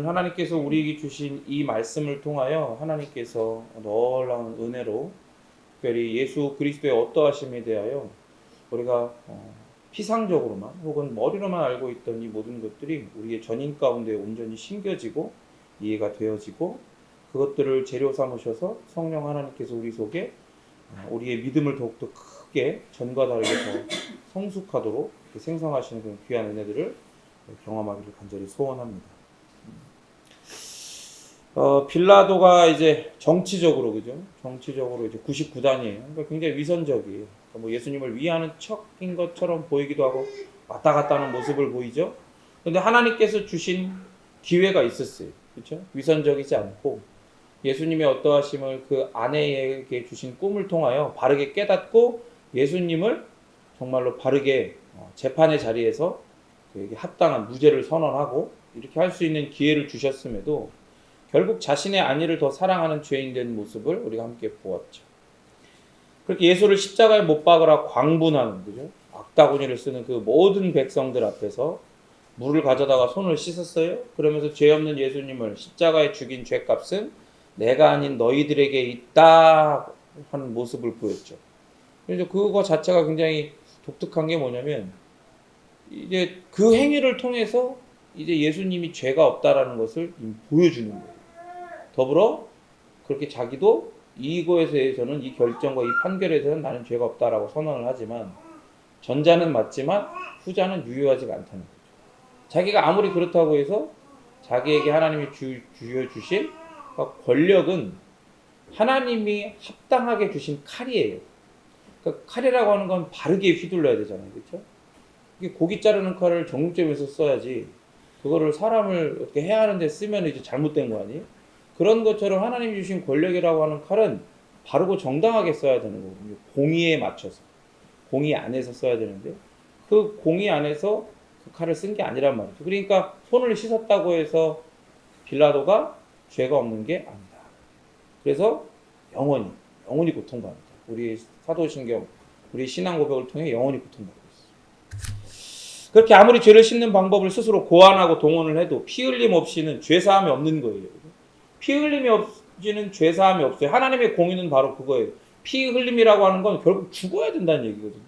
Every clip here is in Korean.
오늘 하나님께서 우리에게 주신 이 말씀을 통하여 하나님께서 놀라운 은혜로 특별히 예수 그리스도의 어떠하심에 대하여 우리가 피상적으로만 혹은 머리로만 알고 있던 이 모든 것들이 우리의 전인 가운데 온전히 심겨지고 이해가 되어지고 그것들을 재료 삼으셔서 성령 하나님께서 우리 속에 우리의 믿음을 더욱더 크게 전과 다르게 더 성숙하도록 생성하시는 그런 귀한 은혜들을 경험하기를 간절히 소원합니다. 빌라도가 이제 정치적으로 그죠? 정치적으로 이제 99단이에요. 그러니까 굉장히 위선적이에요. 그러니까 뭐 예수님을 위하는 척인 것처럼 보이기도 하고 왔다 갔다 하는 모습을 보이죠. 그런데 하나님께서 주신 기회가 있었어요. 그렇죠? 위선적이지 않고 예수님의 어떠하심을 그 아내에게 주신 꿈을 통하여 바르게 깨닫고 예수님을 정말로 바르게 재판의 자리에서 그에게 합당한 무죄를 선언하고 이렇게 할 수 있는 기회를 주셨음에도 결국 자신의 안위를 더 사랑하는 죄인 된 모습을 우리가 함께 보았죠. 그렇게 예수를 십자가에 못 박으라 광분하는 그죠? 악다구니를 쓰는 그 모든 백성들 앞에서 물을 가져다가 손을 씻었어요. 그러면서 죄 없는 예수님을 십자가에 죽인 죄값은 내가 아닌 너희들에게 있다 하는 모습을 보였죠. 그래서 그거 자체가 굉장히 독특한 게 뭐냐면 이제 그 행위를 통해서 이제 예수님이 죄가 없다라는 것을 보여주는 거예요. 더불어 그렇게 자기도 이거에 대해서는 이 결정과 이 판결에 대해서는 나는 죄가 없다라고 선언을 하지만 전자는 맞지만 후자는 유효하지가 않다는 거죠. 자기가 아무리 그렇다고 해서 자기에게 하나님이 주신 권력은 하나님이 합당하게 주신 칼이에요. 그러니까 칼이라고 하는 건 바르게 휘둘러야 되잖아요. 그렇죠? 이게 고기 자르는 칼을 정육점에서 써야지 그거를 사람을 어떻게 해야 하는데 쓰면 이제 잘못된 거 아니에요? 그런 것처럼 하나님이 주신 권력이라고 하는 칼은 바르고 정당하게 써야 되는 거거든요. 공의에 맞춰서. 공의 안에서 써야 되는데 그 공의 안에서 그 칼을 쓴 게 아니란 말이죠. 그러니까 손을 씻었다고 해서 빌라도가 죄가 없는 게 아니다. 그래서 영원히 고통받는다. 우리 사도신경, 우리 신앙 고백을 통해 영원히 고통받고 있어요. 그렇게 아무리 죄를 씻는 방법을 스스로 고안하고 동원을 해도 피 흘림 없이는 죄사함이 없는 거예요. 피 흘림이 없이는 죄사함이 없어요. 하나님의 공의는 바로 그거예요. 피 흘림이라고 하는 건 결국 죽어야 된다는 얘기거든요.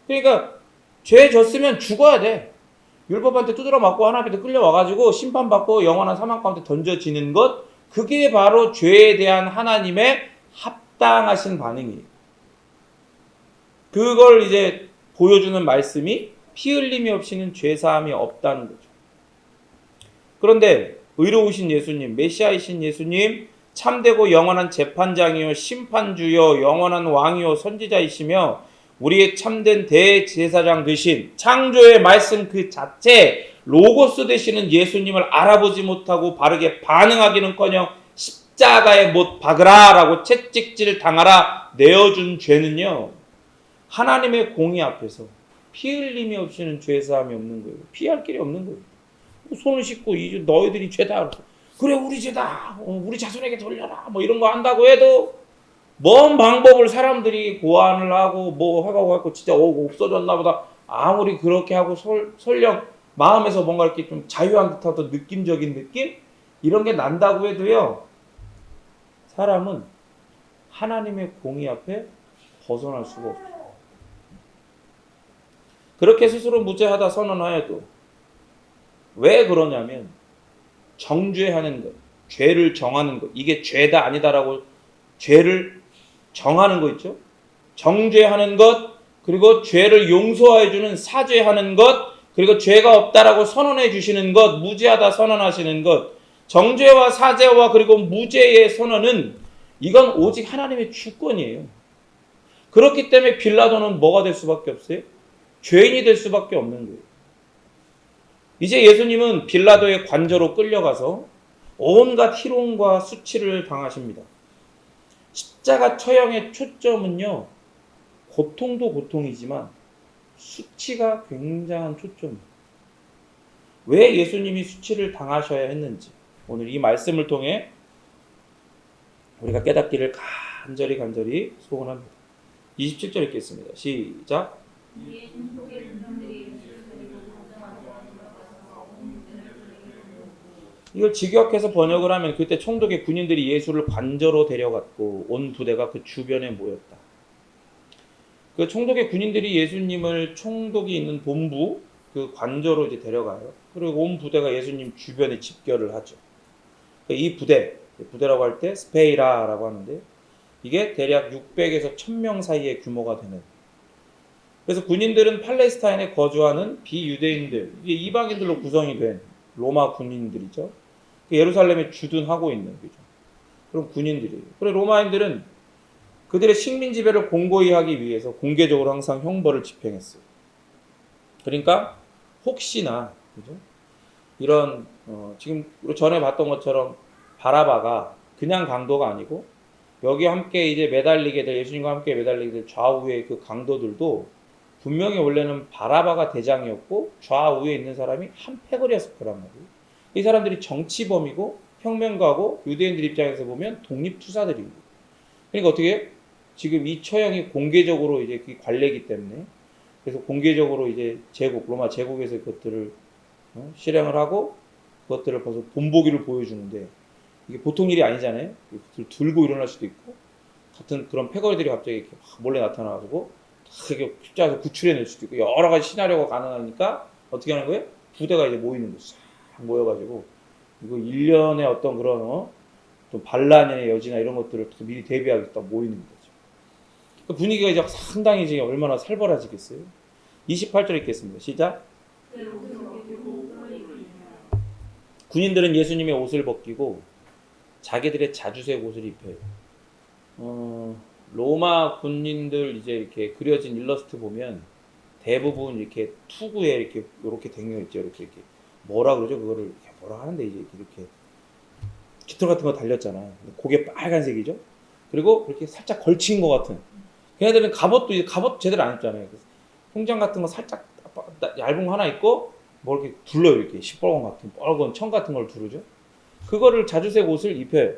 그러니까 죄 졌으면 죽어야 돼. 율법한테 두드러 맞고 하나님한테 끌려와가지고 심판받고 영원한 사망 가운데 던져지는 것, 그게 바로 죄에 대한 하나님의 합당하신 반응이에요. 그걸 이제 보여주는 말씀이 피 흘림이 없이는 죄사함이 없다는 거죠. 그런데 의로우신 예수님, 메시아이신 예수님, 참되고 영원한 재판장이요 심판주요 영원한 왕이요 선지자이시며 우리의 참된 대제사장 되신 창조의 말씀 그 자체 로고스 되시는 예수님을 알아보지 못하고 바르게 반응하기는커녕 십자가에 못 박으라라고 채찍질 당하라 내어준 죄는요, 하나님의 공의 앞에서 피 흘림이 없이는 죄사함이 없는 거예요. 피할 길이 없는 거예요. 손을 씻고 너희들이 죄다, 그래 우리 죄다, 우리 자손에게 돌려라 뭐 이런 거 한다고 해도 뭔 방법을 사람들이 고안을 하고 뭐 하고 진짜 없어졌나 보다 아무리 그렇게 하고 설령 마음에서 뭔가 이렇게 좀 자유한 듯하던 느낌적인 느낌 이런 게 난다고 해도요, 사람은 하나님의 공의 앞에 벗어날 수가 없어요. 그렇게 스스로 무죄하다 선언하여도 왜 그러냐면 정죄하는 것, 죄를 정하는 것, 이게 죄다 아니다라고 죄를 정하는 거 있죠. 정죄하는 것, 그리고 죄를 용서해 주는 사죄하는 것, 그리고 죄가 없다라고 선언해 주시는 것, 무죄하다 선언하시는 것, 정죄와 사죄와 그리고 무죄의 선언은 이건 오직 하나님의 주권이에요. 그렇기 때문에 빌라도는 뭐가 될 수밖에 없어요? 죄인이 될 수밖에 없는 거예요. 이제 예수님은 빌라도의 관저로 끌려가서 온갖 희롱과 수치를 당하십니다. 십자가 처형의 초점은요, 고통도 고통이지만 수치가 굉장한 초점이에요. 왜 예수님이 수치를 당하셔야 했는지 오늘 이 말씀을 통해 우리가 깨닫기를 간절히 소원합니다. 27절 읽겠습니다. 시작. 이걸 직역해서 번역을 하면 그때 총독의 군인들이 예수를 관저로 데려갔고 온 부대가 그 주변에 모였다. 그 총독의 군인들이 예수님을 총독이 있는 본부 그 관저로 이제 데려가요. 그리고 온 부대가 예수님 주변에 집결을 하죠. 이 부대라고 할 때 스페이라라고 하는데 이게 대략 600에서 1000명 사이의 규모가 되는. 그래서 군인들은 팔레스타인에 거주하는 비유대인들, 이게 이방인들로 구성이 된 로마 군인들이죠. 예루살렘에 주둔하고 있는 거죠. 그런 군인들이에요. 그리고 로마인들은 그들의 식민 지배를 공고히 하기 위해서 공개적으로 항상 형벌을 집행했어요. 그러니까 혹시나 그죠? 이런 지금 전에 봤던 것처럼 바라바가 그냥 강도가 아니고 여기 함께 이제 매달리게 될 예수님과 함께 매달리게 될 좌우의 그 강도들도 분명히 원래는 바라바가 대장이었고 좌우에 있는 사람이 한 패거리였을 거란 말이에요. 이 사람들이 정치범이고 혁명가고 유대인들 입장에서 보면 독립투사들이고. 그러니까 어떻게 해요? 지금 이 처형이 공개적으로 이제 관례이기 때문에 그래서 공개적으로 이제 로마 제국에서 그것들을 실행을 하고 그것들을 벌써 본보기를 보여주는데 이게 보통 일이 아니잖아요. 들고 일어날 수도 있고 같은 그런 패거리들이 갑자기 이렇게 몰래 나타나가지고 이렇게 십자가에서 구출해낼 수도 있고 여러 가지 시나리오가 가능하니까 어떻게 하는 거예요? 부대가 이제 모이는 거죠. 싹 모여가지고 이거 일련의 어떤 그런 좀 반란의 여지나 이런 것들을 미리 대비하겠다 모이는 거죠. 그 분위기가 이제 상당히 이제 얼마나 살벌해지겠어요. 28절 읽겠습니다. 시작. 군인들은 예수님의 옷을 벗기고 자기들의 자주색 옷을 입혀요. 로마 군인들 이제 이렇게 그려진 일러스트 보면 대부분 이렇게 투구에 이렇게 댕겨 있죠. 이렇게 뭐라 그러죠? 그거를 뭐라 하는데 이제 이렇게 깃털 같은 거 달렸잖아. 고개 빨간색이죠. 그리고 이렇게 살짝 걸친 것 같은. 걔네들은 갑옷 제대로 안 입잖아요. 홍장 같은 거 살짝 얇은 거 하나 입고 뭐 이렇게 둘러요. 이렇게 시뻘건 같은 빨간 청 같은 걸 두르죠. 그거를 자주색 옷을 입혀요.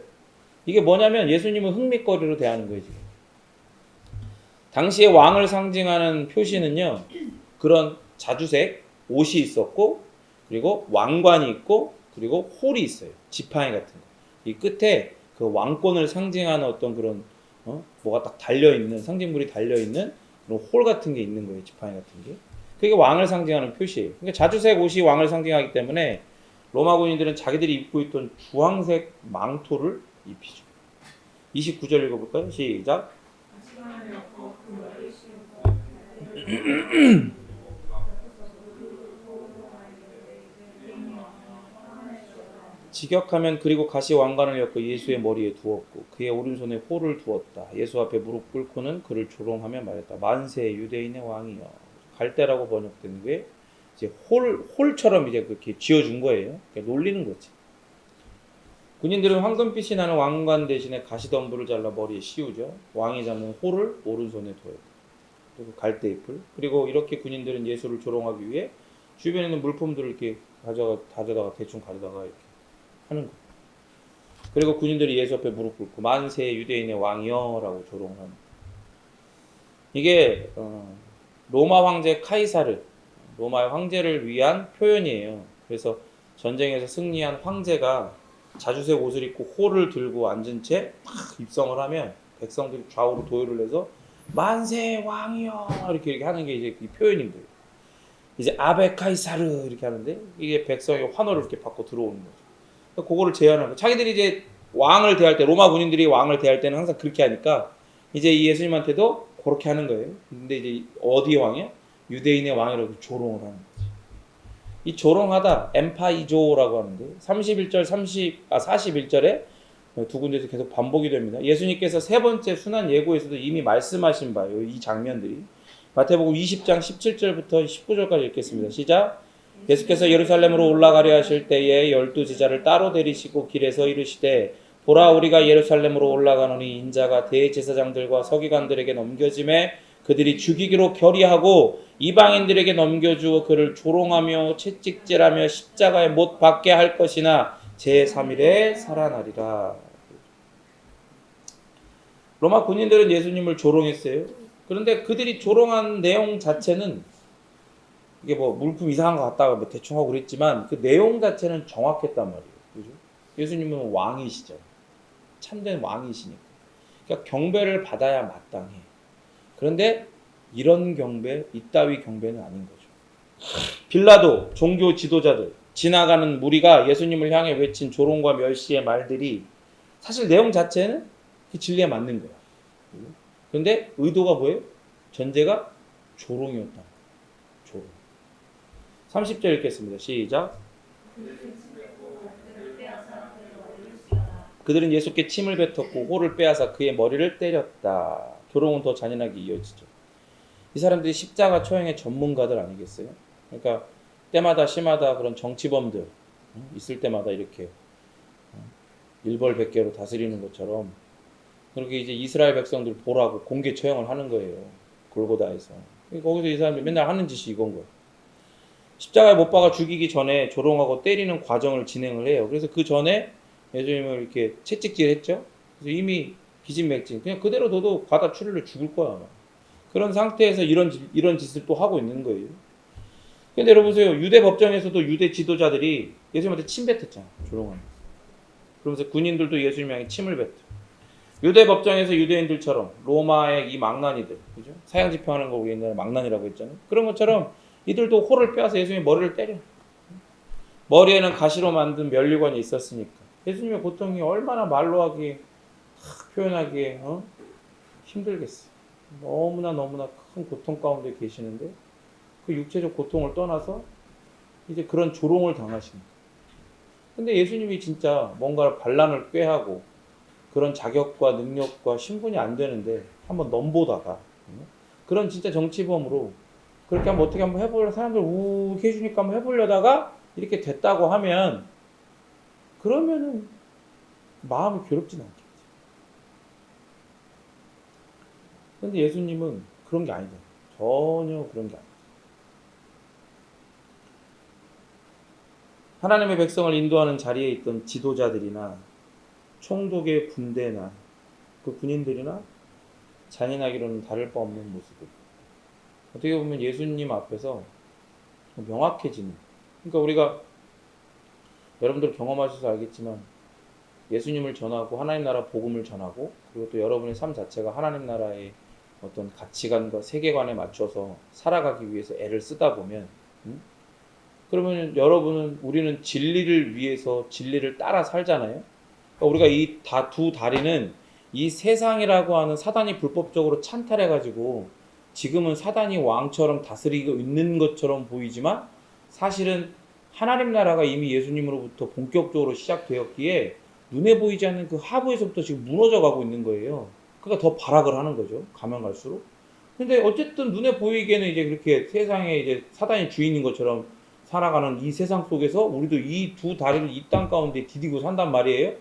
이게 뭐냐면 예수님은 흥미거리로 대하는 거예요. 지금. 당시에 왕을 상징하는 표시는요. 그런 자주색 옷이 있었고 그리고 왕관이 있고 그리고 홀이 있어요. 지팡이 같은 거. 이 끝에 그 왕권을 상징하는 어떤 그런 뭐가 딱 달려있는 상징물이 달려있는 그런 홀 같은 게 있는 거예요. 지팡이 같은 게. 그게 왕을 상징하는 표시예요. 그러니까 자주색 옷이 왕을 상징하기 때문에 로마 군인들은 자기들이 입고 있던 주황색 망토를 입히죠. 29절 읽어볼까요? 시작. 직역하면 그리고 가시 왕관을 엮어 예수의 머리에 두었고 그의 오른손에 홀을 두었다. 예수 앞에 무릎 꿇고는 그를 조롱하며 말했다. 만세 유대인의 왕이여. 갈대라고 번역된 게 이제 홀처럼 이제 그렇게 지어준 거예요. 놀리는 거지. 군인들은 황금빛이 나는 왕관 대신에 가시덤불을 잘라 머리에 씌우죠. 왕이 잡는 홀을 오른손에 둬요. 그리고 갈대잎을. 그리고 이렇게 군인들은 예수를 조롱하기 위해 주변에 있는 물품들을 이렇게 대충 가져다가 이렇게 하는 거예요. 그리고 군인들이 예수 앞에 무릎 꿇고 만세 유대인의 왕이여라고 조롱을 합니다. 이게 로마 황제 카이사르, 로마의 황제를 위한 표현이에요. 그래서 전쟁에서 승리한 황제가 자주색 옷을 입고 홀을 들고 앉은 채 막 입성을 하면 백성들이 좌우로 도열을 해서 만세 왕이여 이렇게 하는 게 이제 이 표현인 거예요. 이제 아베 카이사르 이렇게 하는데 이게 백성의 환호를 이렇게 받고 들어오는 거죠. 그거를 제안하는 거예요. 자기들이 이제 왕을 대할 때 로마 군인들이 왕을 대할 때는 항상 그렇게 하니까 이제 이 예수님한테도 그렇게 하는 거예요. 근데 이제 어디의 왕이야? 유대인의 왕이라고 조롱을 하는 거지. 이 조롱하다 엠파이조라고 하는데 41절에 두 군데에서 계속 반복이 됩니다. 예수님께서 세 번째 순환 예고에서도 이미 말씀하신 바예요. 이 장면들이. 마태복음 20장 17절부터 19절까지 읽겠습니다. 시작. 예수께서 예루살렘으로 올라가려 하실 때에 12 제자를 따로 데리시고 길에서 이르시되 보라 우리가 예루살렘으로 올라가노니 인자가 대제사장들과 서기관들에게 넘겨짐에 그들이 죽이기로 결의하고 이방인들에게 넘겨주어 그를 조롱하며 채찍질하며 십자가에 못 박게 할 것이나 제3일에 살아나리라. 로마 군인들은 예수님을 조롱했어요. 그런데 그들이 조롱한 내용 자체는 이게 뭐 물품 이상한 거 같다가 뭐 대충 하고 그랬지만 그 내용 자체는 정확했단 말이에요. 그죠? 예수님은 왕이시죠. 참된 왕이시니까. 그러니까 경배를 받아야 마땅해. 그런데 이런 경배, 이따위 경배는 아닌 거죠. 빌라도, 종교 지도자들, 지나가는 무리가 예수님을 향해 외친 조롱과 멸시의 말들이 사실 내용 자체는 그 진리에 맞는 거야. 그런데 의도가 뭐예요? 전제가 조롱이었다. 조롱. 30절 읽겠습니다. 시작. 그들은 예수께 침을 뱉었고 호를 빼앗아 그의 머리를 때렸다. 조롱은 더 잔인하게 이어지죠. 이 사람들이 십자가 처형의 전문가들 아니겠어요? 그러니까 때마다 시마다 그런 정치범들 있을 때마다 이렇게 일벌백계로 다스리는 것처럼 그렇게 이제 이스라엘 백성들 보라고 공개 처형을 하는 거예요. 골고다에서. 거기서 이 사람들이 맨날 하는 짓이 이건 거예요. 십자가에 못 박아 죽이기 전에 조롱하고 때리는 과정을 진행을 해요. 그래서 그 전에 예수님을 이렇게 채찍질했죠. 그래서 이미 기진맥진. 그냥 그대로 둬도 과다 출혈로 죽을 거야. 아마. 그런 상태에서 이런 짓을 또 하고 있는 거예요. 근데 여러분 보세요. 유대 법정에서도 유대 지도자들이 예수님한테 침 뱉었잖아. 조롱하는. 그러면서 군인들도 예수님 향해 침을 뱉어. 유대 법정에서 유대인들처럼 로마의 이 망나니들, 그죠? 사형 집행하는 거 우리 옛날에 망나니라고 했잖아요. 그런 것처럼 이들도 호를 빼앗아 예수님의 머리를 때려. 머리에는 가시로 만든 면류관이 있었으니까. 예수님의 고통이 얼마나 말로 하기에, 표현하기에 힘들겠어. 너무나 큰 고통 가운데 계시는데 그 육체적 고통을 떠나서 이제 그런 조롱을 당하십니다. 근데 예수님이 진짜 뭔가 반란을 꾀하고 그런 자격과 능력과 신분이 안 되는데 한번 넘보다가 그런 진짜 정치범으로 그렇게 한번 어떻게 한번 해보려 사람들 우 해주니까 한번 해보려다가 이렇게 됐다고 하면 그러면은 마음이 괴롭진 않겠지. 근데 예수님은 그런 게 아니다. 전혀 그런 게 아니다. 하나님의 백성을 인도하는 자리에 있던 지도자들이나 총독의 군대나 그 군인들이나 잔인하기로는 다를 바 없는 모습을 어떻게 보면 예수님 앞에서 명확해지는 그러니까 우리가 여러분들 경험하셔서 알겠지만 예수님을 전하고 하나님 나라 복음을 전하고 그리고 또 여러분의 삶 자체가 하나님 나라의 어떤 가치관과 세계관에 맞춰서 살아가기 위해서 애를 쓰다 보면 그러면 여러분은 우리는 진리를 위해서 진리를 따라 살잖아요. 그러니까 우리가 이 두 다리는 이 세상이라고 하는 사단이 불법적으로 찬탈해가지고 지금은 사단이 왕처럼 다스리고 있는 것처럼 보이지만 사실은 하나님 나라가 이미 예수님으로부터 본격적으로 시작되었기에 눈에 보이지 않는 그 하부에서부터 지금 무너져 가고 있는 거예요. 그러니까 더 발악을 하는 거죠. 가면 갈수록. 근데 어쨌든 눈에 보이기에는 이제 그렇게 세상에 이제 사단이 주인인 것처럼 살아가는 이 세상 속에서 우리도 이 두 다리를 이 땅 가운데 디디고 산단 말이에요.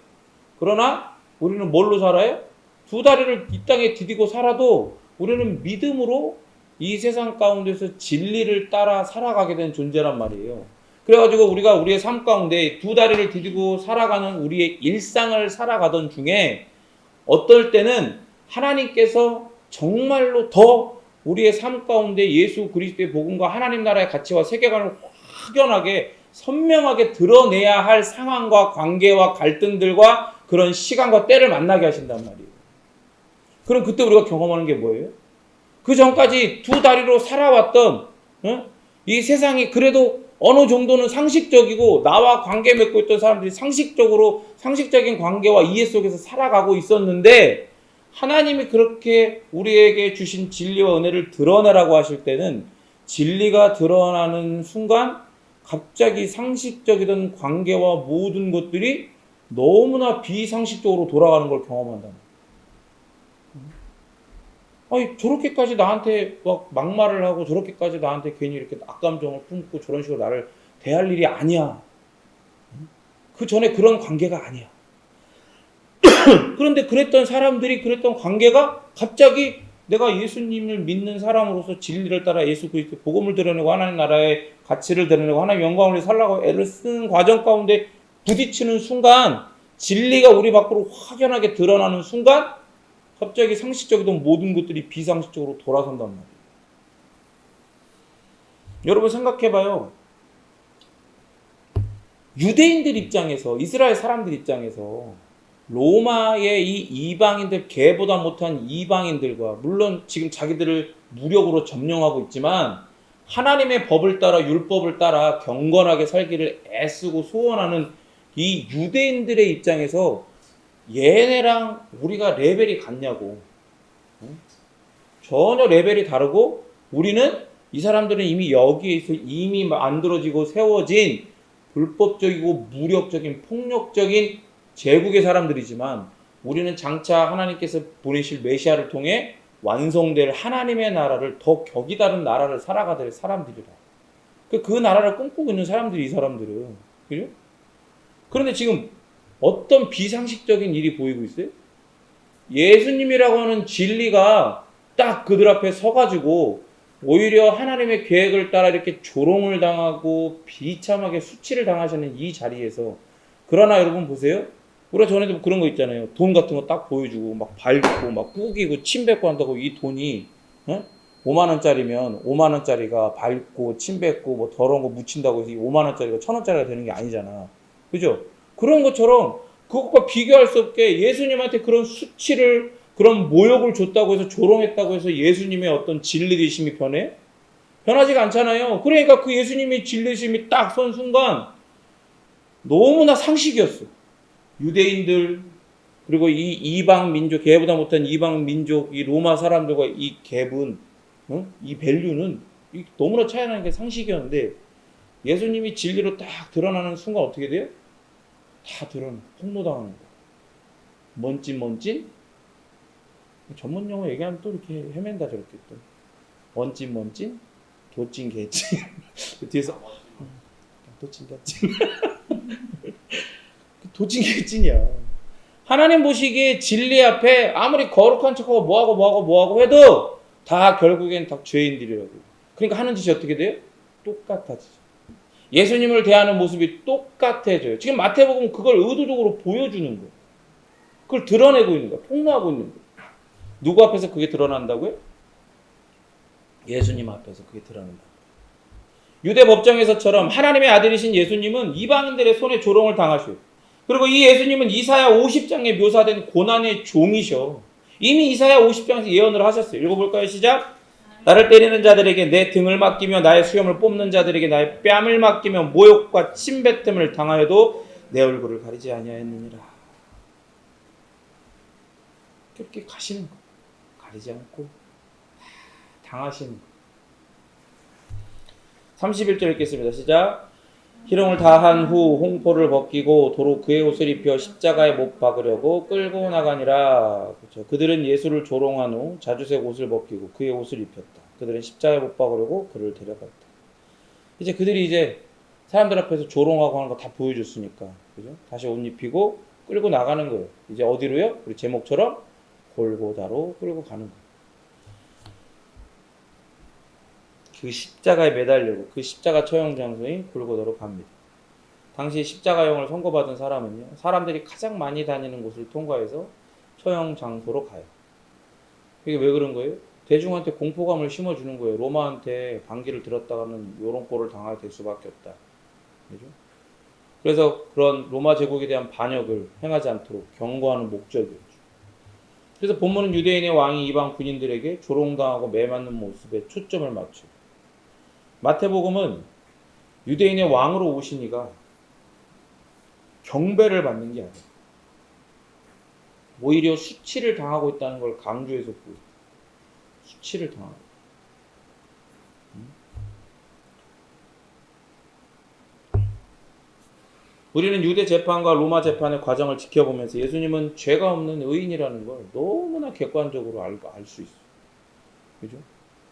그러나 우리는 뭘로 살아요? 두 다리를 이 땅에 디디고 살아도 우리는 믿음으로 이 세상 가운데서 진리를 따라 살아가게 된 존재란 말이에요. 그래가지고 우리가 우리의 삶 가운데 두 다리를 디디고 살아가는 우리의 일상을 살아가던 중에 어떨 때는 하나님께서 정말로 더 우리의 삶 가운데 예수 그리스도의 복음과 하나님 나라의 가치와 세계관을 확연하게 선명하게 드러내야 할 상황과 관계와 갈등들과 그런 시간과 때를 만나게 하신단 말이에요. 그럼 그때 우리가 경험하는 게 뭐예요? 그 전까지 두 다리로 살아왔던 이 세상이 그래도 어느 정도는 상식적이고 나와 관계 맺고 있던 사람들이 상식적인 관계와 이해 속에서 살아가고 있었는데 하나님이 그렇게 우리에게 주신 진리와 은혜를 드러내라고 하실 때는 진리가 드러나는 순간 갑자기 상식적이던 관계와 모든 것들이 너무나 비상식적으로 돌아가는 걸 경험한다. 아니 저렇게까지 나한테 막 막말을 하고 저렇게까지 나한테 괜히 이렇게 악감정을 품고 저런 식으로 나를 대할 일이 아니야. 그 전에 그런 관계가 아니야. 그런데 그랬던 사람들이 그랬던 관계가 갑자기 내가 예수님을 믿는 사람으로서 진리를 따라 예수 그리스도 복음을 드러내고 하나님 나라의 가치를 드러내고 하나님 영광을 위해 살라고 애를 쓰는 과정 가운데 부딪히는 순간 진리가 우리 밖으로 확연하게 드러나는 순간 갑자기 상식적이던 모든 것들이 비상식적으로 돌아선단 말이에요. 여러분 생각해봐요. 유대인들 입장에서, 이스라엘 사람들 입장에서 로마의 이 이방인들, 개보다 못한 이방인들과, 물론 지금 자기들을 무력으로 점령하고 있지만 하나님의 법을 따라, 율법을 따라 경건하게 살기를 애쓰고 소원하는 이 유대인들의 입장에서 얘네랑 우리가 레벨이 같냐고. 전혀 레벨이 다르고, 우리는, 이 사람들은 이미 여기에서 이미 만들어지고 세워진 불법적이고 무력적인 폭력적인 제국의 사람들이지만, 우리는 장차 하나님께서 보내실 메시아를 통해 완성될 하나님의 나라를, 더 격이 다른 나라를 살아가 될 사람들이라. 그 나라를 꿈꾸고 있는 사람들이, 이 사람들은. 그죠? 그런데 지금 어떤 비상식적인 일이 보이고 있어요? 예수님이라고 하는 진리가 딱 그들 앞에 서가지고 오히려 하나님의 계획을 따라 이렇게 조롱을 당하고 비참하게 수치를 당하시는 이 자리에서, 그러나 여러분 보세요. 우리가 전에도 그런 거 있잖아요. 돈 같은 거 딱 보여주고 막 밟고 막 꾸기고 침 뱉고 한다고 이 돈이 5만 원짜리면 5만 원짜리가 밟고 침 뱉고 뭐 더러운 거 묻힌다고 해서 이 5만 원짜리가 1,000원짜리가 되는 게 아니잖아. 그죠? 그런 것처럼 그것과 비교할 수 없게 예수님한테 그런 수치를, 그런 모욕을 줬다고 해서, 조롱했다고 해서 예수님의 어떤 진리되심이 변해? 변하지가 않잖아요. 그러니까 그 예수님의 진리되심이 딱 선 순간 너무나 상식이었어. 유대인들, 그리고 이 이방 민족, 걔보다 못한 이방 민족, 이 로마 사람들과 이 갭은, 이 밸류는 너무나 차이 나는 게 상식이었는데, 예수님이 진리로 딱 드러나는 순간 어떻게 돼요? 다 드러나. 폭로당하는 거야. 먼찐? 전문 용어 얘기하면 또 이렇게 헤맨다, 저렇게 또. 먼찐, 도찐, 개찐. 뒤에서, 도찐, 개찐. 도찐, 개찐이야. 하나님 보시기에 진리 앞에 아무리 거룩한 척하고 뭐하고 해도 다 결국엔 다 죄인들이라고. 그러니까 하는 짓이 어떻게 돼요? 똑같아지죠. 예수님을 대하는 모습이 똑같아져요. 지금 마태복음은 그걸 의도적으로 보여주는 거예요. 그걸 드러내고 있는 거예요. 폭로하고 있는 거예요. 누구 앞에서 그게 드러난다고요? 예수님 앞에서 그게 드러난다. 유대 법정에서처럼 하나님의 아들이신 예수님은 이방인들의 손에 조롱을 당하셔요. 그리고 이 예수님은 이사야 50장에 묘사된 고난의 종이셔. 이미 이사야 50장에서 예언을 하셨어요. 읽어볼까요? 시작. 나를 때리는 자들에게 내 등을 맡기며 나의 수염을 뽑는 자들에게 나의 뺨을 맡기며 모욕과 침뱉음을 당하여도 내 얼굴을 가리지 아니하였느니라. 그렇게 가시는 거. 가리지 않고 당하시는 거. 31절 읽겠습니다. 시작. 희롱을 다한 후 홍포를 벗기고 도로 그의 옷을 입혀 십자가에 못 박으려고 끌고 나가니라. 그렇죠. 그들은 예수를 조롱한 후 자주색 옷을 벗기고 그의 옷을 입혔다. 그들은 십자가에 못 박으려고 그를 데려갔다. 이제 그들이 이제 사람들 앞에서 조롱하고 하는 거 다 보여줬으니까, 그죠? 다시 옷 입히고 끌고 나가는 거예요. 이제 어디로요? 우리 제목처럼 골고다로 끌고 가는 거예요. 그 십자가에 매달려고, 그 십자가 처형 장소인 골고다로 갑니다. 당시 십자가형을 선고받은 사람은요, 사람들이 가장 많이 다니는 곳을 통과해서 처형 장소로 가요. 이게 왜 그런 거예요? 대중한테 공포감을 심어주는 거예요. 로마한테 반기를 들었다가는 요런 꼴을 당하게 될 수밖에 없다. 그죠? 그래서 그런 로마 제국에 대한 반역을 행하지 않도록 경고하는 목적이었죠. 그래서 본문은 유대인의 왕이 이방 군인들에게 조롱당하고 매맞는 모습에 초점을 맞춰요. 마태복음은 유대인의 왕으로 오신 이가 경배를 받는 게 아니에요. 오히려 수치를 당하고 있다는 걸 강조해서 보여요. 수치를 당하고. 우리는 유대 재판과 로마 재판의 과정을 지켜보면서 예수님은 죄가 없는 의인이라는 걸 너무나 객관적으로 알 수 있어요. 그죠?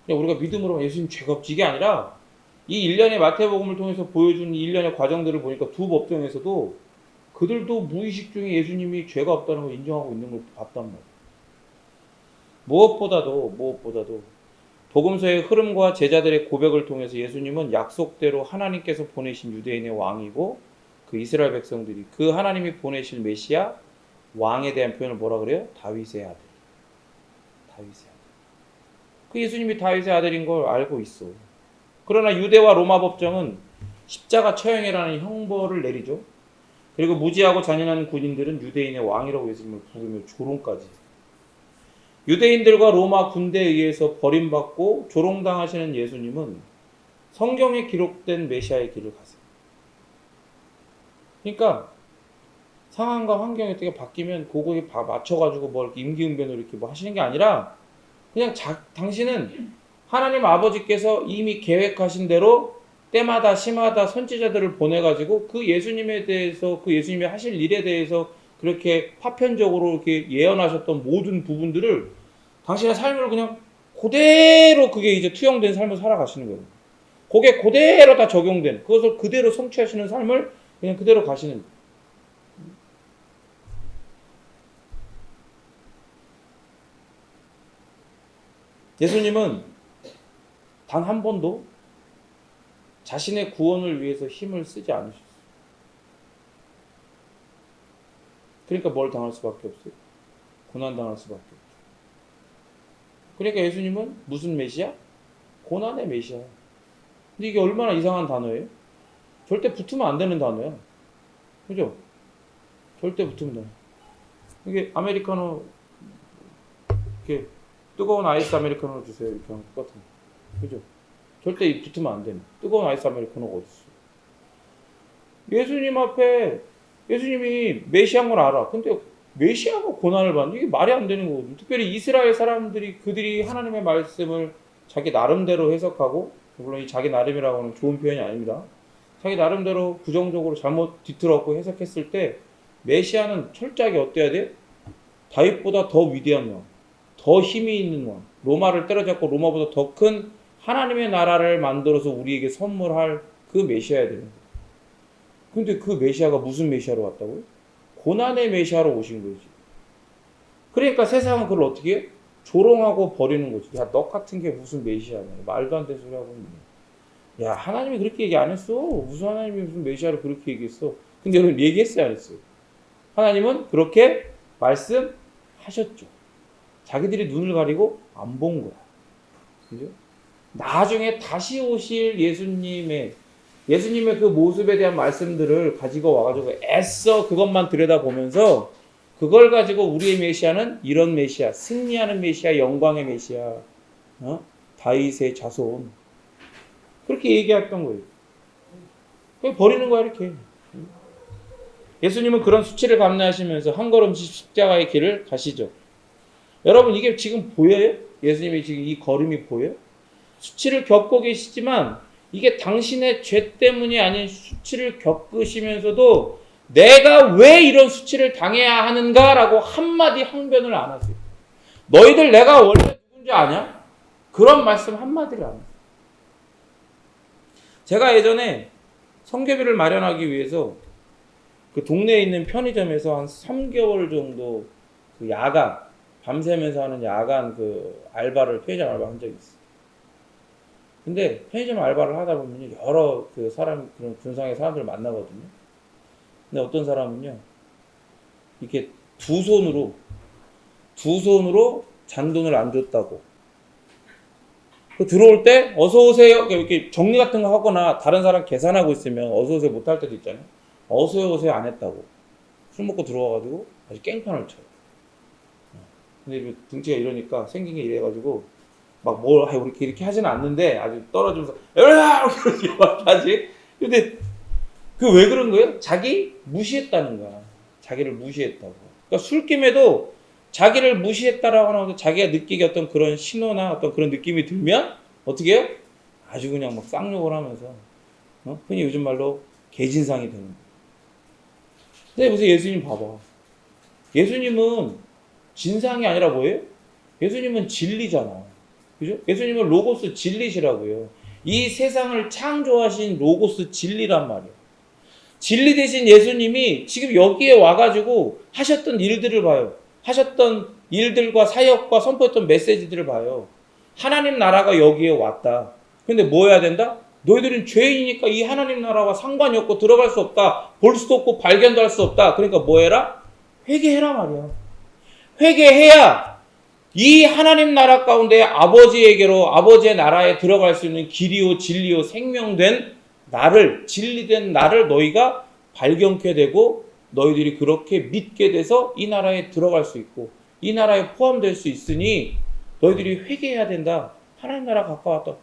그냥 우리가 믿음으로 예수님 죄가 없지, 이게 아니라 이 일련의 마태복음을 통해서 보여준 일련의 과정들을 보니까 두 법정에서도 그들도 무의식 중에 예수님이 죄가 없다는 걸 인정하고 있는 걸 봤단 말이에요. 무엇보다도 복음서의 흐름과 제자들의 고백을 통해서 예수님은 약속대로 하나님께서 보내신 유대인의 왕이고, 그 이스라엘 백성들이 그 하나님이 보내실 메시아 왕에 대한 표현을 뭐라 그래요? 다윗의 아들. 다윗의 아들. 그 예수님이 다윗의 아들인 걸 알고 있어. 그러나 유대와 로마 법정은 십자가 처형이라는 형벌을 내리죠. 그리고 무지하고 잔인한 군인들은 유대인의 왕이라고 예수님을 부르며 조롱까지. 유대인들과 로마 군대에 의해서 버림받고 조롱당하시는 예수님은 성경에 기록된 메시아의 길을 가세요. 그러니까 상황과 환경이 어떻게 바뀌면 그거에 맞춰가지고 뭐 이렇게 임기응변으로 이렇게 뭐 하시는 게 아니라 그냥 당신은 하나님 아버지께서 이미 계획하신 대로 때마다 시마다 선지자들을 보내가지고 그 예수님에 대해서 그 예수님이 하실 일에 대해서 그렇게 파편적으로 이렇게 예언하셨던 모든 부분들을 당신의 삶을 그냥 그대로 그게 이제 투영된 삶을 살아가시는 거예요. 그게 그대로 다 적용된 그것을 그대로 성취하시는 삶을 그냥 그대로 가시는 거예요. 예수님은 단 한 번도 자신의 구원을 위해서 힘을 쓰지 않으셨어요. 그러니까 뭘 당할 수밖에 없어요? 고난당할 수밖에 없죠. 그러니까 예수님은 무슨 메시아? 고난의 메시아. 근데 이게 얼마나 이상한 단어예요? 절대 붙으면 안 되는 단어야. 그죠? 절대 붙으면 돼. 이게 아메리카노 이렇게 뜨거운 아이스 아메리카노 주세요. 이렇게 하면 똑같은 거. 그죠? 절대 붙으면 안 되는. 뜨거운 아이스 아메리카노가 어딨어. 예수님 앞에 예수님이 메시아인 걸 알아. 근데 메시아가 고난을 받는 이게 말이 안 되는 거거든요. 특별히 이스라엘 사람들이 그들이 하나님의 말씀을 자기 나름대로 해석하고 물론 이 자기 나름이라고 하는 좋은 표현이 아닙니다. 자기 나름대로 부정적으로 잘못 뒤틀었고 해석했을 때 메시아는 철저하게 어때야 돼? 다윗보다 더 위대한 왕, 더 힘이 있는 왕, 로마를 때려잡고 로마보다 더 큰 하나님의 나라를 만들어서 우리에게 선물할 그 메시아야 되는 거예요. 근데 그 메시아가 무슨 메시아로 왔다고요? 고난의 메시아로 오신 거지. 그러니까 세상은 그걸 어떻게 해? 조롱하고 버리는 거지. 야, 너 같은 게 무슨 메시아냐. 말도 안 되는 소리 하고 있네. 야, 하나님이 그렇게 얘기 안 했어. 무슨 하나님이 무슨 메시아를 그렇게 얘기했어. 근데 여러분 얘기했어요, 안 했어요? 하나님은 그렇게 말씀하셨죠. 자기들이 눈을 가리고 안 본 거야. 그죠? 나중에 다시 오실 예수님의 그 모습에 대한 말씀들을 가지고 와가지고 애써 그것만 들여다보면서 그걸 가지고 우리의 메시아는 이런 메시아, 승리하는 메시아, 영광의 메시아, 다윗의 자손 그렇게 얘기했던 거예요. 그냥 버리는 거야 이렇게. 예수님은 그런 수치를 감내하시면서 한 걸음씩 십자가의 길을 가시죠. 여러분 이게 지금 보여요? 예수님이 지금 이 걸음이 보여요? 수치를 겪고 계시지만 이게 당신의 죄 때문이 아닌 수치를 겪으시면서도 내가 왜 이런 수치를 당해야 하는가라고 한마디 항변을 안 하세요. 너희들 내가 원래 누군지 아냐? 그런 말씀 한마디를 안 해요. 제가 예전에 성교비를 마련하기 위해서 그 동네에 있는 편의점에서 한 3개월 정도 그 야간, 밤새면서 하는 야간 그 알바를, 편의점 알바 한 적이 있어요. 근데 편의점 알바를 하다 보면 여러 그 사람, 그런 군상의 사람들을 만나거든요. 근데 어떤 사람은요, 이렇게 두 손으로 잔돈을 안 줬다고. 그 들어올 때, 어서오세요. 이렇게 정리 같은 거 하거나 다른 사람 계산하고 있으면 어서오세요 못 할 때도 있잖아요. 어서오세요 안 했다고. 술 먹고 들어와가지고 아주 깽판을 쳐요. 근데 등치가 이러니까 생긴 게 이래가지고 막 뭘 이렇게 하지는 않는데 아주 떨어지면서 이렇게 하지. 근데 그 왜 그런 거예요? 자기 무시했다는 거야. 자기를 무시했다고. 그러니까 술김에도 자기를 무시했다라고 하면서 자기가 느끼게 어떤 그런 신호나 어떤 그런 느낌이 들면 어떻게 해요? 아주 그냥 막 쌍욕을 하면서 흔히 요즘 말로 개진상이 되는 거예요. 근데 무슨 예수님 봐봐. 예수님은 진상이 아니라 뭐예요? 예수님은 진리잖아. 그죠? 예수님은 로고스 진리시라고요. 이 세상을 창조하신 로고스 진리란 말이에요. 진리 대신 예수님이 지금 여기에 와가지고 하셨던 일들을 봐요. 하셨던 일들과 사역과 선포했던 메시지들을 봐요. 하나님 나라가 여기에 왔다. 근데 뭐 해야 된다? 너희들은 죄인이니까 이 하나님 나라와 상관이 없고 들어갈 수 없다. 볼 수도 없고 발견도 할 수 없다. 그러니까 뭐 해라? 회개해라 말이야. 회개해야 이 하나님 나라 가운데 아버지에게로 아버지의 나라에 들어갈 수 있는 길이요 진리요 생명된 나를, 진리된 나를 너희가 발견케 되고 너희들이 그렇게 믿게 돼서 이 나라에 들어갈 수 있고 이 나라에 포함될 수 있으니 너희들이 회개해야 된다. 하나님 나라 가까웠다.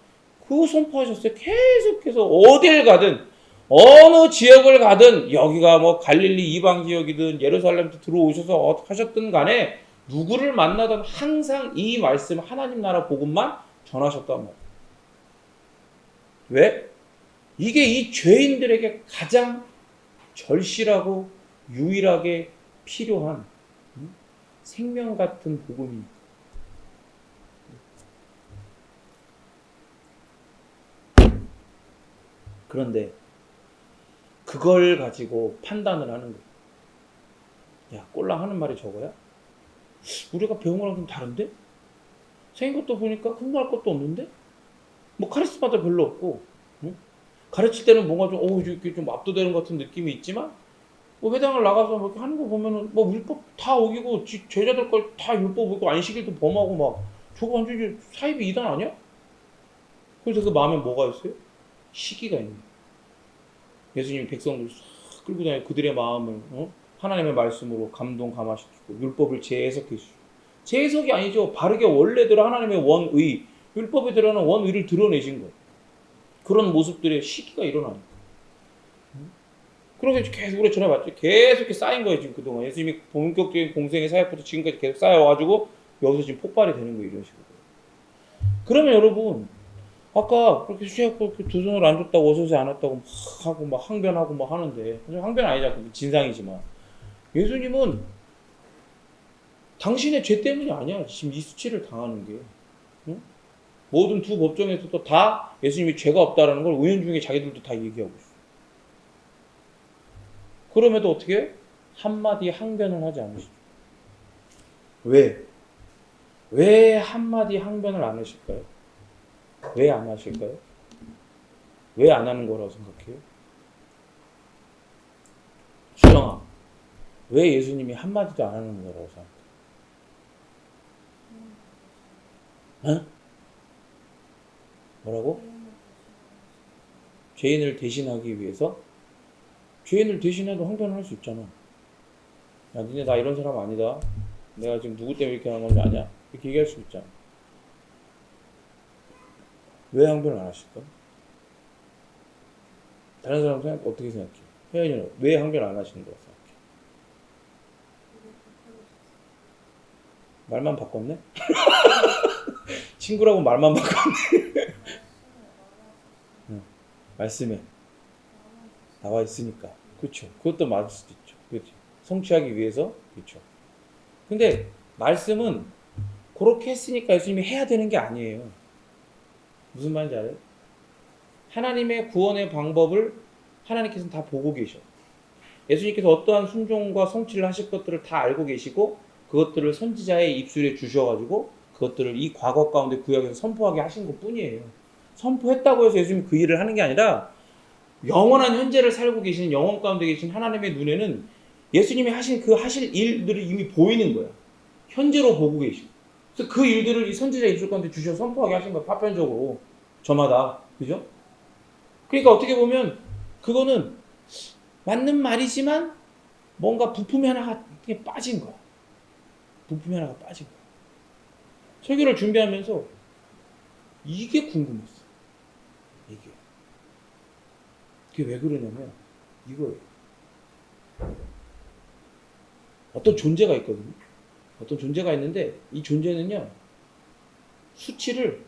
그거 선포하셨어요. 계속해서 어딜 가든 어느 지역을 가든 여기가 뭐 갈릴리 이방 지역이든 예루살렘 들어오셔서 하셨든 간에 누구를 만나든 항상 이 말씀 하나님 나라 복음만 전하셨단 말이에요. 왜? 이게 이 죄인들에게 가장 절실하고 유일하게 필요한 생명 같은 복음입니다. 그런데 그걸 가지고 판단을 하는 거예요. 야, 꼴랑 하는 말이 저거야? 우리가 배운 거랑 좀 다른데? 생긴 것도 보니까 흥분할 것도 없는데? 뭐 카리스마도 별로 없고, 응? 가르칠 때는 뭔가 좀, 이렇게 좀 압도되는 것 같은 느낌이 있지만, 뭐 회당을 나가서 뭐 이렇게 하는 거 보면은, 뭐 율법 다 어기고, 제자들 걸 다 율법 어기고, 안식일도 범하고 막, 저거 완전히 사이비 이단 아니야? 그래서 그 마음에 뭐가 있어요? 시기가 있는 거예요. 예수님이 백성들 싹 끌고 다니고 그들의 마음을 하나님의 말씀으로 감동 감화시키고 율법을 재해석해 주시고 재해석이 아니죠. 바르게 원래대로 하나님의 원의 율법에 들어가는 원의를 드러내신 거예요. 그런 모습들의 시기가 일어나니까. 그렇게 계속 우리 전해봤죠. 계속 이렇게 쌓인 거예요. 지금 그동안 예수님이 본격적인 공생의 사역부터 지금까지 계속 쌓여와가지고 여기서 지금 폭발이 되는 거예요. 이런 식으로. 그러면 여러분 아까 그렇게 수약고 두 손을 안 줬다고 어서오지 않았다고 막 하고 막 항변하고 막 하는데 항변 아니잖아. 진상이지만 예수님은 당신의 죄 때문이 아니야. 지금 이 수치를 당하는 게. 응? 모든 두 법정에서도 다 예수님이 죄가 없다라는 걸 은연중에 자기들도 다 얘기하고 있어. 그럼에도 어떻게 한마디 항변을 하지 않으시죠? 왜? 왜 한마디 항변을 안 하실까요? 왜 안 하실까요? 왜 안 하는 거라고 생각해요? 수정아, 왜 예수님이 한마디도 안 하는 거라고 생각해? 어? 뭐라고? 죄인을 대신하기 위해서? 죄인을 대신해도 항변을 할 수 있잖아. 야, 니네 나 이런 사람 아니다. 내가 지금 누구 때문에 이렇게 하는 건지 아냐? 이렇게 얘기할 수 있잖아. 왜 항변을 안 하실까? 다른 사람 어떻게 생각해? 혜연이는 왜 항변 안 하시는 거라고 생각해? 말만 바꿨네? 친구라고 말만 바꿨네. 응. 말씀에 나와 있으니까. 그렇죠. 그것도 맞을 수도 있죠. 그렇죠. 성취하기 위해서. 그렇죠. 근데 말씀은 그렇게 했으니까 예수님이 해야 되는 게 아니에요. 무슨 말인지 알아요? 하나님의 구원의 방법을 하나님께서는 다 보고 계셔. 예수님께서 어떠한 순종과 성취를 하실 것들을 다 알고 계시고 그것들을 선지자의 입술에 주셔가지고 그것들을 이 과거 가운데 구약에서 선포하게 하신 것 뿐이에요. 선포했다고 해서 예수님이 그 일을 하는 게 아니라 영원한 현재를 살고 계시는 영원 가운데 계신 하나님의 눈에는 예수님이 하신 그 하실 일들이 이미 보이는 거야. 현재로 보고 계시고. 그래서 그 일들을 이 선지자 입술 가운데 주셔서 선포하게 하신 거야. 파편적으로. 저마다. 그죠? 그러니까 어떻게 보면 그거는 맞는 말이지만 뭔가 부품이 하나가 빠진 거야. 부품이 하나가 빠진 거야. 설교를 준비하면서 이게 궁금했어. 이게. 그게 왜 그러냐면 이거예요. 어떤 존재가 있거든요. 어떤 존재가 있는데 이 존재는요. 수치를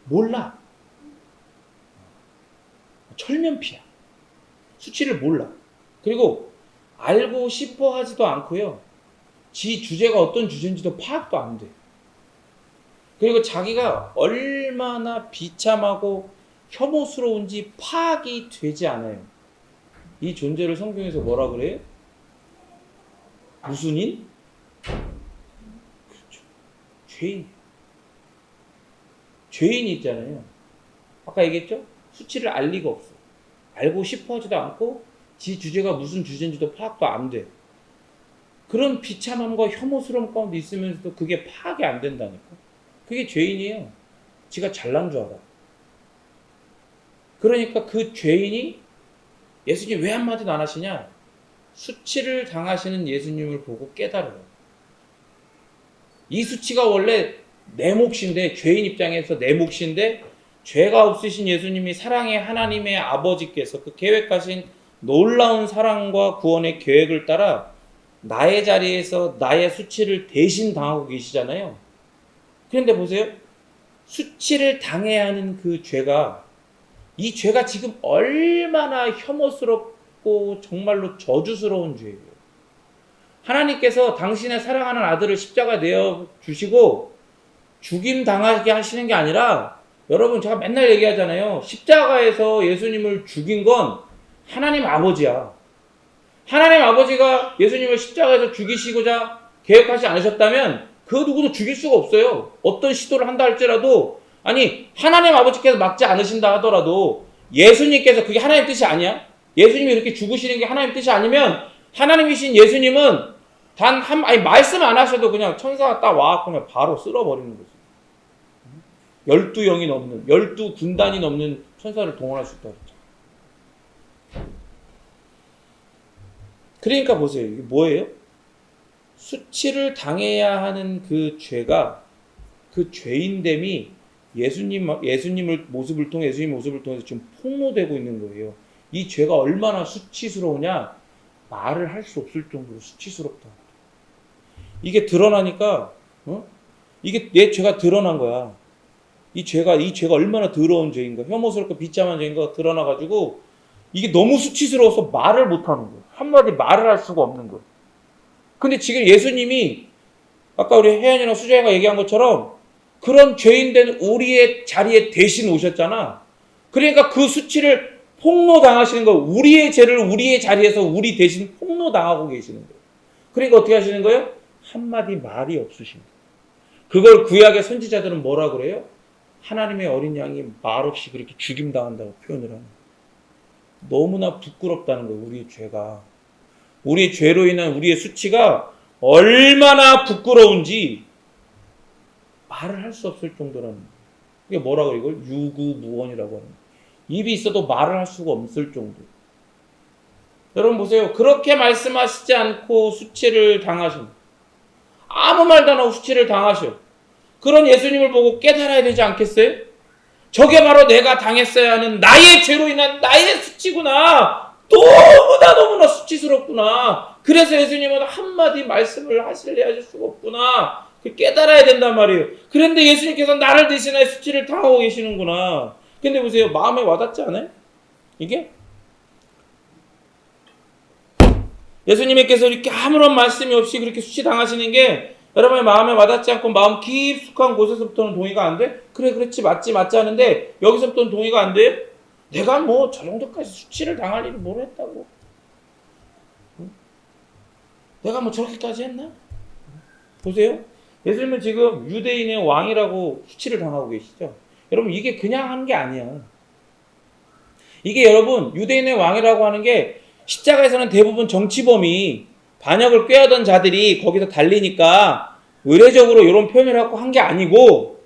몰라. 철면피야. 수치를 몰라. 그리고 알고 싶어 하지도 않고요. 지 주제가 어떤 주제인지도 파악도 안 돼. 그리고 자기가 얼마나 비참하고 혐오스러운지 파악이 되지 않아요. 이 존재를 성경에서 뭐라 그래요? 무슨 인? 그렇죠. 죄인. 죄인이 있잖아요. 아까 얘기했죠? 수치를 알 리가 없어. 알고 싶어 하지도 않고 지 주제가 무슨 주제인지도 파악도 안 돼. 그런 비참함과 혐오스러움 가운데 있으면서도 그게 파악이 안 된다니까. 그게 죄인이에요. 지가 잘난 줄 알아. 그러니까 그 죄인이 예수님 왜 한마디도 안 하시냐? 수치를 당하시는 예수님을 보고 깨달아요. 이 수치가 원래 내 몫인데, 죄인 입장에서 내 몫인데, 죄가 없으신 예수님이 사랑의 하나님의 아버지께서 그 계획하신 놀라운 사랑과 구원의 계획을 따라 나의 자리에서 나의 수치를 대신 당하고 계시잖아요. 그런데 보세요. 수치를 당해야 하는 그 죄가, 이 죄가 지금 얼마나 혐오스럽고 정말로 저주스러운 죄예요. 하나님께서 당신의 사랑하는 아들을 십자가 내어 주시고 죽임 당하게 하시는 게 아니라, 여러분 제가 맨날 얘기하잖아요. 십자가에서 예수님을 죽인 건 하나님 아버지야. 하나님 아버지가 예수님을 십자가에서 죽이시고자 계획하지 않으셨다면 그 누구도 죽일 수가 없어요. 어떤 시도를 한다 할지라도, 아니 하나님 아버지께서 막지 않으신다 하더라도 예수님께서, 그게 하나님 뜻이 아니야? 예수님이 이렇게 죽으시는 게 하나님 뜻이 아니면 하나님이신 예수님은 말씀 안 하셔도 그냥 천사가 딱 와서 그냥 바로 쓸어버리는 거죠. 12영이 넘는, 12군단이 넘는 천사를 동원할 수 있다고 했죠. 그러니까 보세요. 이게 뭐예요? 수치를 당해야 하는 그 죄가, 그 죄인됨이 예수님 모습을 통해서 지금 폭로되고 있는 거예요. 이 죄가 얼마나 수치스러우냐? 말을 할 수 없을 정도로 수치스럽다. 이게 드러나니까, 이게 내 죄가 드러난 거야. 이 죄가 얼마나 더러운 죄인가, 혐오스럽고 비참한 죄인가 드러나가지고 이게 너무 수치스러워서 말을 못하는 거예요. 한마디 말을 할 수가 없는 거예요. 근데 지금 예수님이 아까 우리 혜연이랑 수정이가 얘기한 것처럼 그런 죄인 된 우리의 자리에 대신 오셨잖아. 그러니까 그 수치를 폭로당하시는 거, 우리의 죄를 우리의 자리에서 우리 대신 폭로당하고 계시는 거예요. 그러니까 어떻게 하시는 거예요? 한마디 말이 없으신 거예요. 그걸 구약의 선지자들은 뭐라 그래요? 하나님의 어린 양이 말없이 그렇게 죽임당한다고 표현을 하는 거예요. 너무나 부끄럽다는 거예요. 우리의 죄가, 우리의 죄로 인한 우리의 수치가 얼마나 부끄러운지 말을 할 수 없을 정도라는 거예요. 이게 뭐라고, 이걸 유구무원이라고 하는 거예요. 입이 있어도 말을 할 수가 없을 정도. 여러분 보세요. 그렇게 말씀하시지 않고 수치를 당하신, 아무 말도 안 하고 수치를 당하셔. 그런 예수님을 보고 깨달아야 되지 않겠어요? 저게 바로 내가 당했어야 하는 나의 죄로 인한 나의 수치구나. 너무나 수치스럽구나. 그래서 예수님은 한마디 말씀을 하실 수가 없구나. 깨달아야 된단 말이에요. 그런데 예수님께서 나를 대신해 수치를 당하고 계시는구나. 근데 보세요. 마음에 와닿지 않아요? 이게? 예수님께서 이렇게 아무런 말씀이 없이 그렇게 수치 당하시는 게 여러분의 마음에 와닿지 않고 마음 깊숙한 곳에서부터는 동의가 안 돼? 그래, 그렇지, 맞지 하는데 여기서부터는 동의가 안 돼요? 내가 뭐 저 정도까지 수치를 당할 일을 뭘 했다고? 내가 뭐 저렇게까지 했나? 보세요. 예수님은 지금 유대인의 왕이라고 수치를 당하고 계시죠. 여러분 이게 그냥 한 게 아니야. 이게 여러분 유대인의 왕이라고 하는 게 십자가에서는 대부분 정치범이, 반역을 꾀하던 자들이 거기서 달리니까 의례적으로 이런 표현을 하고 한 게 아니고,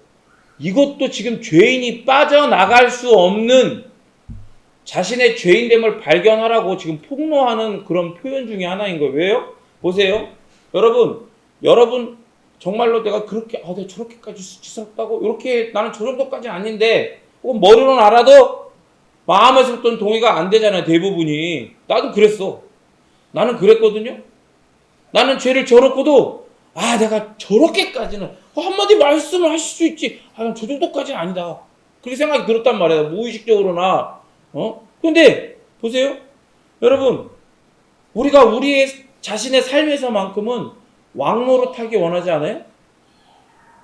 이것도 지금 죄인이 빠져나갈 수 없는 자신의 죄인됨을 발견하라고 지금 폭로하는 그런 표현 중에 하나인 거예요. 왜요? 보세요. 여러분 정말로 내가 내가 저렇게까지 수치스럽다고, 이렇게 나는 저 정도까지는 아닌데, 혹은 머리로는 알아도 마음에서부터는 동의가 안 되잖아요. 대부분이. 나도 그랬어. 나는 그랬거든요. 나는 죄를 저렇고도 내가 저렇게까지는 한마디 말씀을 하실 수 있지. 저 정도까지는 아니다. 그렇게 생각이 들었단 말이야. 무의식적으로나. 근데 보세요. 여러분, 우리가 우리의 자신의 삶에서만큼은 왕 노릇하기 원하지 않아요?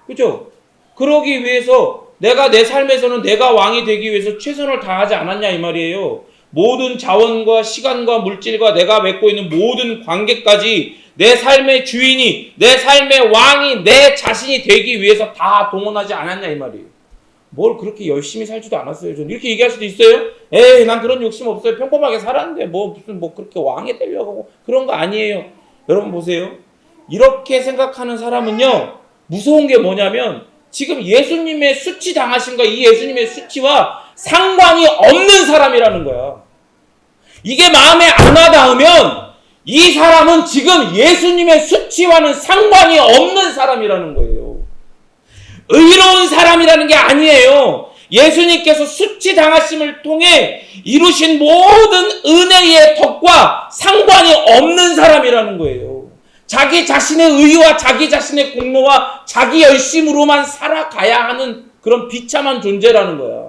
그죠? 그러기 위해서 내가 내 삶에서는 내가 왕이 되기 위해서 최선을 다하지 않았냐 이 말이에요. 모든 자원과 시간과 물질과 내가 맺고 있는 모든 관계까지 내 삶의 주인이, 내 삶의 왕이 내 자신이 되기 위해서 다 동원하지 않았냐 이 말이에요. 뭘 그렇게 열심히 살지도 않았어요. 저는 이렇게 얘기할 수도 있어요. 에이, 난 그런 욕심 없어요. 평범하게 살았는데 무슨 그렇게 왕이 되려고 하고 그런 거 아니에요. 여러분 보세요. 이렇게 생각하는 사람은요, 무서운 게 뭐냐면 지금 예수님의 수치 당하심과 이 예수님의 수치와 상관이 없는 사람이라는 거야. 이게 마음에 안 와닿으면 이 사람은 지금 예수님의 수치와는 상관이 없는 사람이라는 거예요. 의로운 사람이라는 게 아니에요. 예수님께서 수치 당하심을 통해 이루신 모든 은혜의 덕과 상관이 없는 사람이라는 거예요. 자기 자신의 의와 자기 자신의 공로와 자기 열심으로만 살아가야 하는 그런 비참한 존재라는 거야.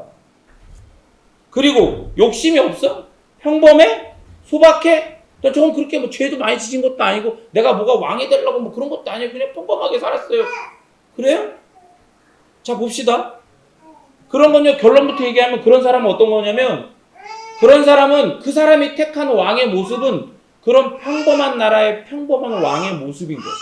그리고 욕심이 없어? 평범해? 소박해? 저건 그렇게 뭐 죄도 많이 지진 것도 아니고 내가 뭐가 왕이 되려고 뭐 그런 것도 아니고 그냥 평범하게 살았어요. 그래요? 자, 봅시다. 그런 건요, 결론부터 얘기하면 그런 사람은 어떤 거냐면, 그런 사람은 그 사람이 택한 왕의 모습은 그런 평범한 나라의 평범한 왕의 모습인 거예요.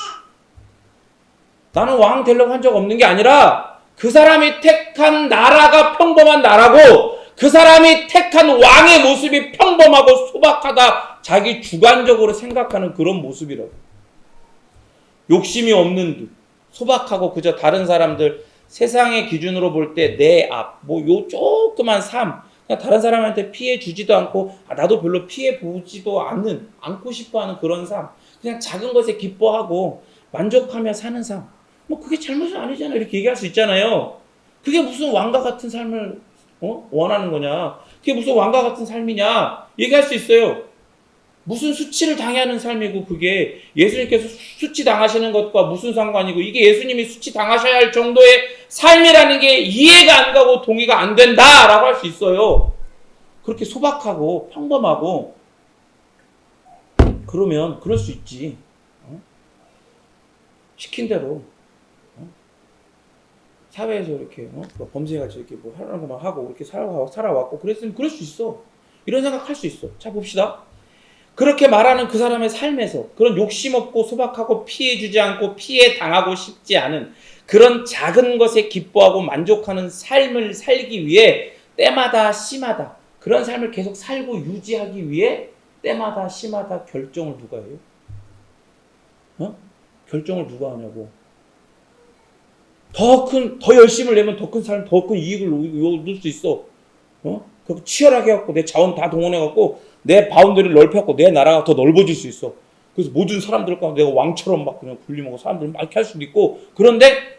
나는 왕 되려고 한 적 없는 게 아니라 그 사람이 택한 나라가 평범한 나라고 그 사람이 택한 왕의 모습이 평범하고 소박하다, 자기 주관적으로 생각하는 그런 모습이라고. 욕심이 없는 듯, 소박하고 그저 다른 사람들 세상의 기준으로 볼 때 내 앞, 뭐 요 조그만 삶, 그냥 다른 사람한테 피해 주지도 않고 나도 별로 피해 보지도 않고 싶어하는 그런 삶, 그냥 작은 것에 기뻐하고 만족하며 사는 삶, 뭐 그게 잘못은 아니잖아 이렇게 얘기할 수 있잖아요. 그게 무슨 왕과 같은 삶을 원하는 거냐? 그게 무슨 왕과 같은 삶이냐? 얘기할 수 있어요. 무슨 수치를 당하는 삶이고 그게 예수님께서 수치 당하시는 것과 무슨 상관이고 이게 예수님이 수치 당하셔야 할 정도의 삶이라는 게 이해가 안 가고 동의가 안 된다라고 할 수 있어요. 그렇게 소박하고 평범하고 그러면 그럴 수 있지. 시킨 대로 사회에서 이렇게 범죄같이 이렇게 뭐 하라는 것만 하고 이렇게 살아왔고 그랬으면 그럴 수 있어. 이런 생각할 수 있어. 자, 봅시다. 그렇게 말하는 그 사람의 삶에서 그런 욕심 없고 소박하고 피해 주지 않고 피해 당하고 싶지 않은 그런 작은 것에 기뻐하고 만족하는 삶을 살기 위해 때마다 심하다. 그런 삶을 계속 살고 유지하기 위해 때마다 심하다 결정을 누가 해요? 결정을 누가 하냐고. 더 열심을 내면 더 큰 삶, 더 큰 이익을 얻을 수 있어. 그 치열하게 해갖고 내 자원 다 동원해갖고 내 바운더리를 넓혀갖고 내 나라가 더 넓어질 수 있어. 그래서 모든 사람들 가운데 내가 왕처럼 막 그냥 군림하고 사람들 막 이렇게 할 수도 있고. 그런데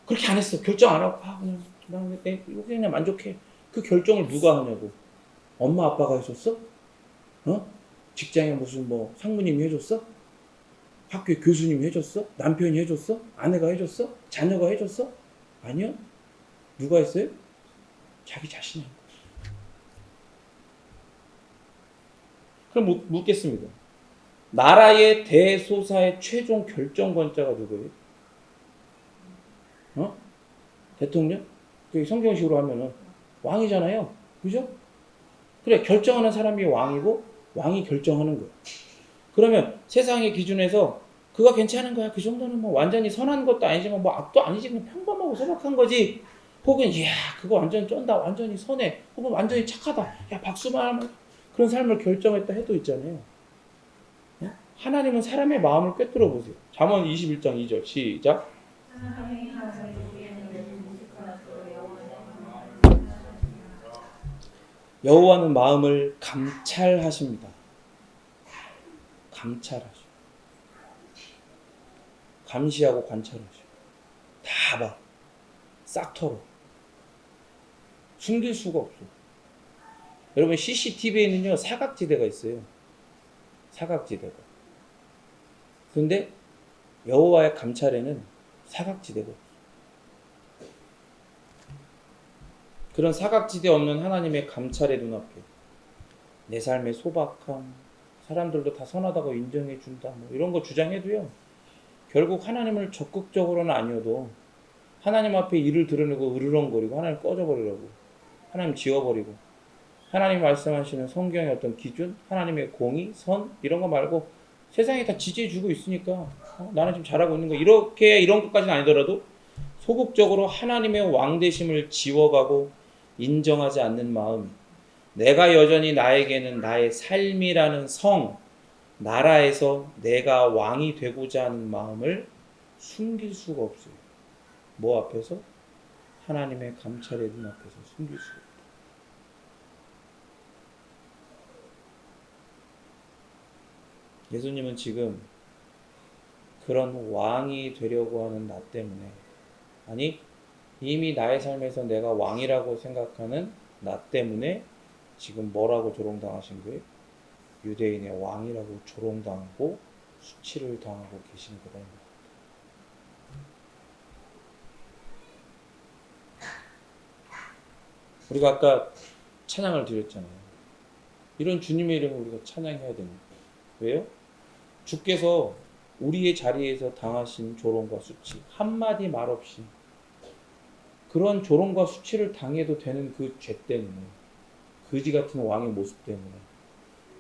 그렇게 안 했어. 결정 안 하고 그냥 만족해. 그 결정을 누가 하냐고. 엄마 아빠가 해줬어? 직장에 무슨 뭐 상무님이 해줬어? 학교에 교수님이 해줬어? 남편이 해줬어? 아내가 해줬어? 자녀가 해줬어? 아니요. 누가 했어요? 자기 자신이. 그럼 묻겠습니다. 나라의 대소사의 최종 결정권자가 누구예요? 대통령? 성경식으로 하면은 왕이잖아요. 그죠? 그래, 결정하는 사람이 왕이고 왕이 결정하는 거예요. 그러면 세상의 기준에서 그거 괜찮은 거야. 그 정도는 뭐 완전히 선한 것도 아니지만 뭐 악도 아니지. 그냥 평범하고 소박한 거지. 혹은 이야 그거 완전히 쩐다. 완전히 선해. 혹은 완전히 착하다. 야 박수만 하면 그런 삶을 결정했다 해도 있잖아요. 하나님은 사람의 마음을 꿰뚫어 보세요. 잠언 21장 2절 시작. 여호와는 마음을 감찰하십니다. 감찰하셔. 감시하고 관찰하셔. 다 봐. 싹 털어. 숨길 수가 없어. 여러분 CCTV에는요 사각지대가 있어요. 사각지대가. 그런데 여호와의 감찰에는 사각지대가 없어. 그런 사각지대 없는 하나님의 감찰의 눈앞에 내 삶의 소박함, 사람들도 다 선하다고 인정해 준다 뭐 이런 거 주장해도요 결국 하나님을 적극적으로는 아니어도 하나님 앞에 일을 드러내고 으르렁거리고 하나님 꺼져버리라고, 하나님 지워버리고, 하나님 말씀하시는 성경의 어떤 기준, 하나님의 공의, 선 이런 거 말고 세상에 다 지지해주고 있으니까 나는 지금 잘하고 있는 거 이런 것까지는 아니더라도 소극적으로 하나님의 왕되심을 지워가고 인정하지 않는 마음, 내가 여전히 나에게는 나의 삶이라는 성, 나라에서 내가 왕이 되고자 하는 마음을 숨길 수가 없어요. 뭐 앞에서? 하나님의 감찰의 눈 앞에서 숨길 수가 없다. 예수님은 지금 그런 왕이 되려고 하는 나 때문에, 아니 이미 나의 삶에서 내가 왕이라고 생각하는 나 때문에 지금 뭐라고 조롱당하신 거예요? 유대인의 왕이라고 조롱당하고 수치를 당하고 계신 거다. 우리가 아까 찬양을 드렸잖아요. 이런 주님의 이름을 우리가 찬양해야 됩니다. 왜요? 주께서 우리의 자리에서 당하신 조롱과 수치, 한마디 말 없이 그런 조롱과 수치를 당해도 되는 그 죄 때문에, 거지 같은 왕의 모습 때문에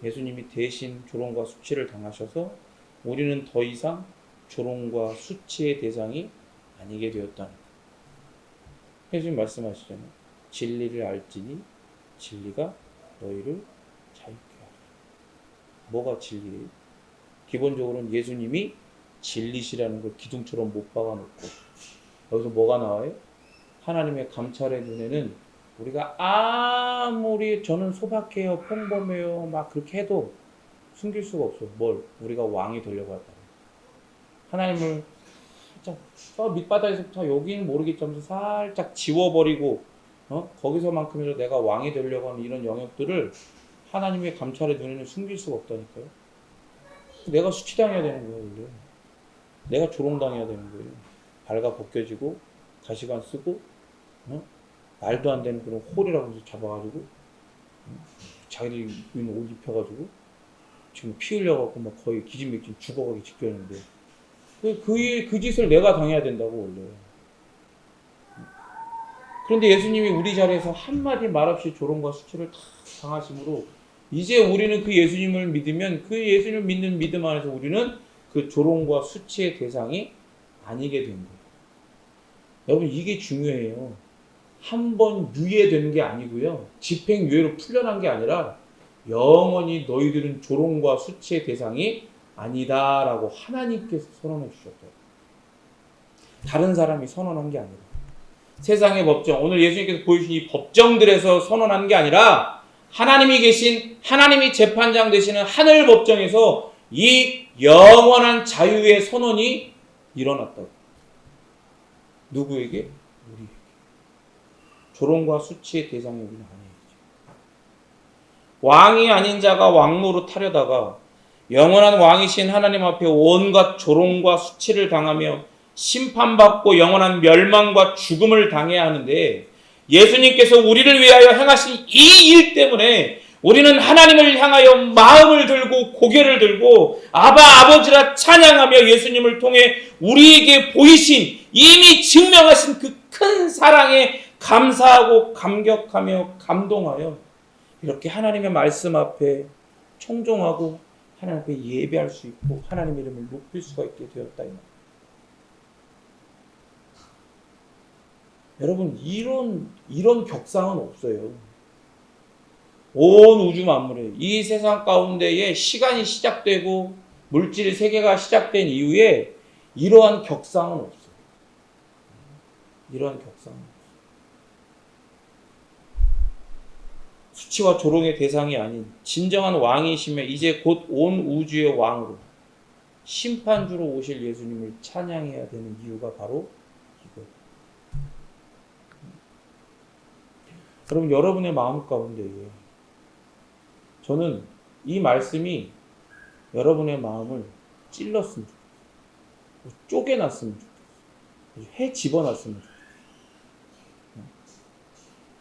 예수님이 대신 조롱과 수치를 당하셔서 우리는 더 이상 조롱과 수치의 대상이 아니게 되었다는 거예요. 예수님 말씀하시잖아요. 진리를 알지니 진리가 너희를 자유케 하리라. 뭐가 진리예요? 기본적으로는 예수님이 진리시라는 걸 기둥처럼 못 박아놓고 여기서 뭐가 나와요? 하나님의 감찰의 눈에는 우리가 아무리 저는 소박해요, 평범해요, 막 그렇게 해도 숨길 수가 없어요. 뭘? 우리가 왕이 되려고 했다. 하나님을 살짝 저 밑바닥에서부터 여기는 모르겠지만 살짝 지워버리고 거기서만큼이라도 내가 왕이 되려고 하는 이런 영역들을 하나님의 감찰의 눈에는 숨길 수가 없다니까요. 내가 수치당해야 되는 거예요. 원래 내가 조롱당해야 되는 거예요. 발가 벗겨지고 가시관 쓰고 말도 안 되는 그런 홀이라고 해서 잡아가지고 자기들 입는 옷 입혀가지고 지금 피 흘려갖고 막 거의 기진맥진 죽어가기 직전인데 그 짓을 내가 당해야 된다고 원래. 그런데 예수님이 우리 자리에서 한마디 말 없이 조롱과 수치를 다 당하심으로 이제 우리는 그 예수님을 믿으면 그 예수님을 믿는 믿음 안에서 우리는 그 조롱과 수치의 대상이 아니게 된 거예요. 여러분 이게 중요해요. 한 번 유예되는 게 아니고요. 집행유예로 풀려난 게 아니라 영원히 너희들은 조롱과 수치의 대상이 아니다라고 하나님께서 선언해 주셨대요. 다른 사람이 선언한 게 아니라 세상의 법정, 오늘 예수님께서 보여주신 이 법정들에서 선언한 게 아니라 하나님이 계신 하나님이 재판장 되시는 하늘 법정에서 이 영원한 자유의 선언이 일어났다고. 누구에게? 우리에게. 조롱과 수치의 대상이 우리는 아니에요. 왕이 아닌 자가 왕노로 타려다가 영원한 왕이신 하나님 앞에 온갖 조롱과 수치를 당하며 심판받고 영원한 멸망과 죽음을 당해야 하는데 예수님께서 우리를 위하여 행하신 이 일 때문에 우리는 하나님을 향하여 마음을 들고 고개를 들고 아바 아버지라 찬양하며 예수님을 통해 우리에게 보이신 이미 증명하신 그 큰 사랑에 감사하고 감격하며 감동하여 이렇게 하나님의 말씀 앞에 청종하고 하나님 앞에 예배할 수 있고 하나님 이름을 높일 수가 있게 되었다. 여러분 이런 격상은 없어요. 온 우주 만물에 이 세상 가운데에 시간이 시작되고 물질 세계가 시작된 이후에 이러한 격상은 없어요. 이러한 격상은 없어요. 수치와 조롱의 대상이 아닌 진정한 왕이시며 이제 곧 온 우주의 왕으로 심판주로 오실 예수님을 찬양해야 되는 이유가 바로 이거예요. 여러분 여러분의 마음 가운데에 저는 이 말씀이 여러분의 마음을 찔렀으면 좋겠어요. 쪼개놨으면 좋겠어요. 해 집어놨으면 좋겠어요.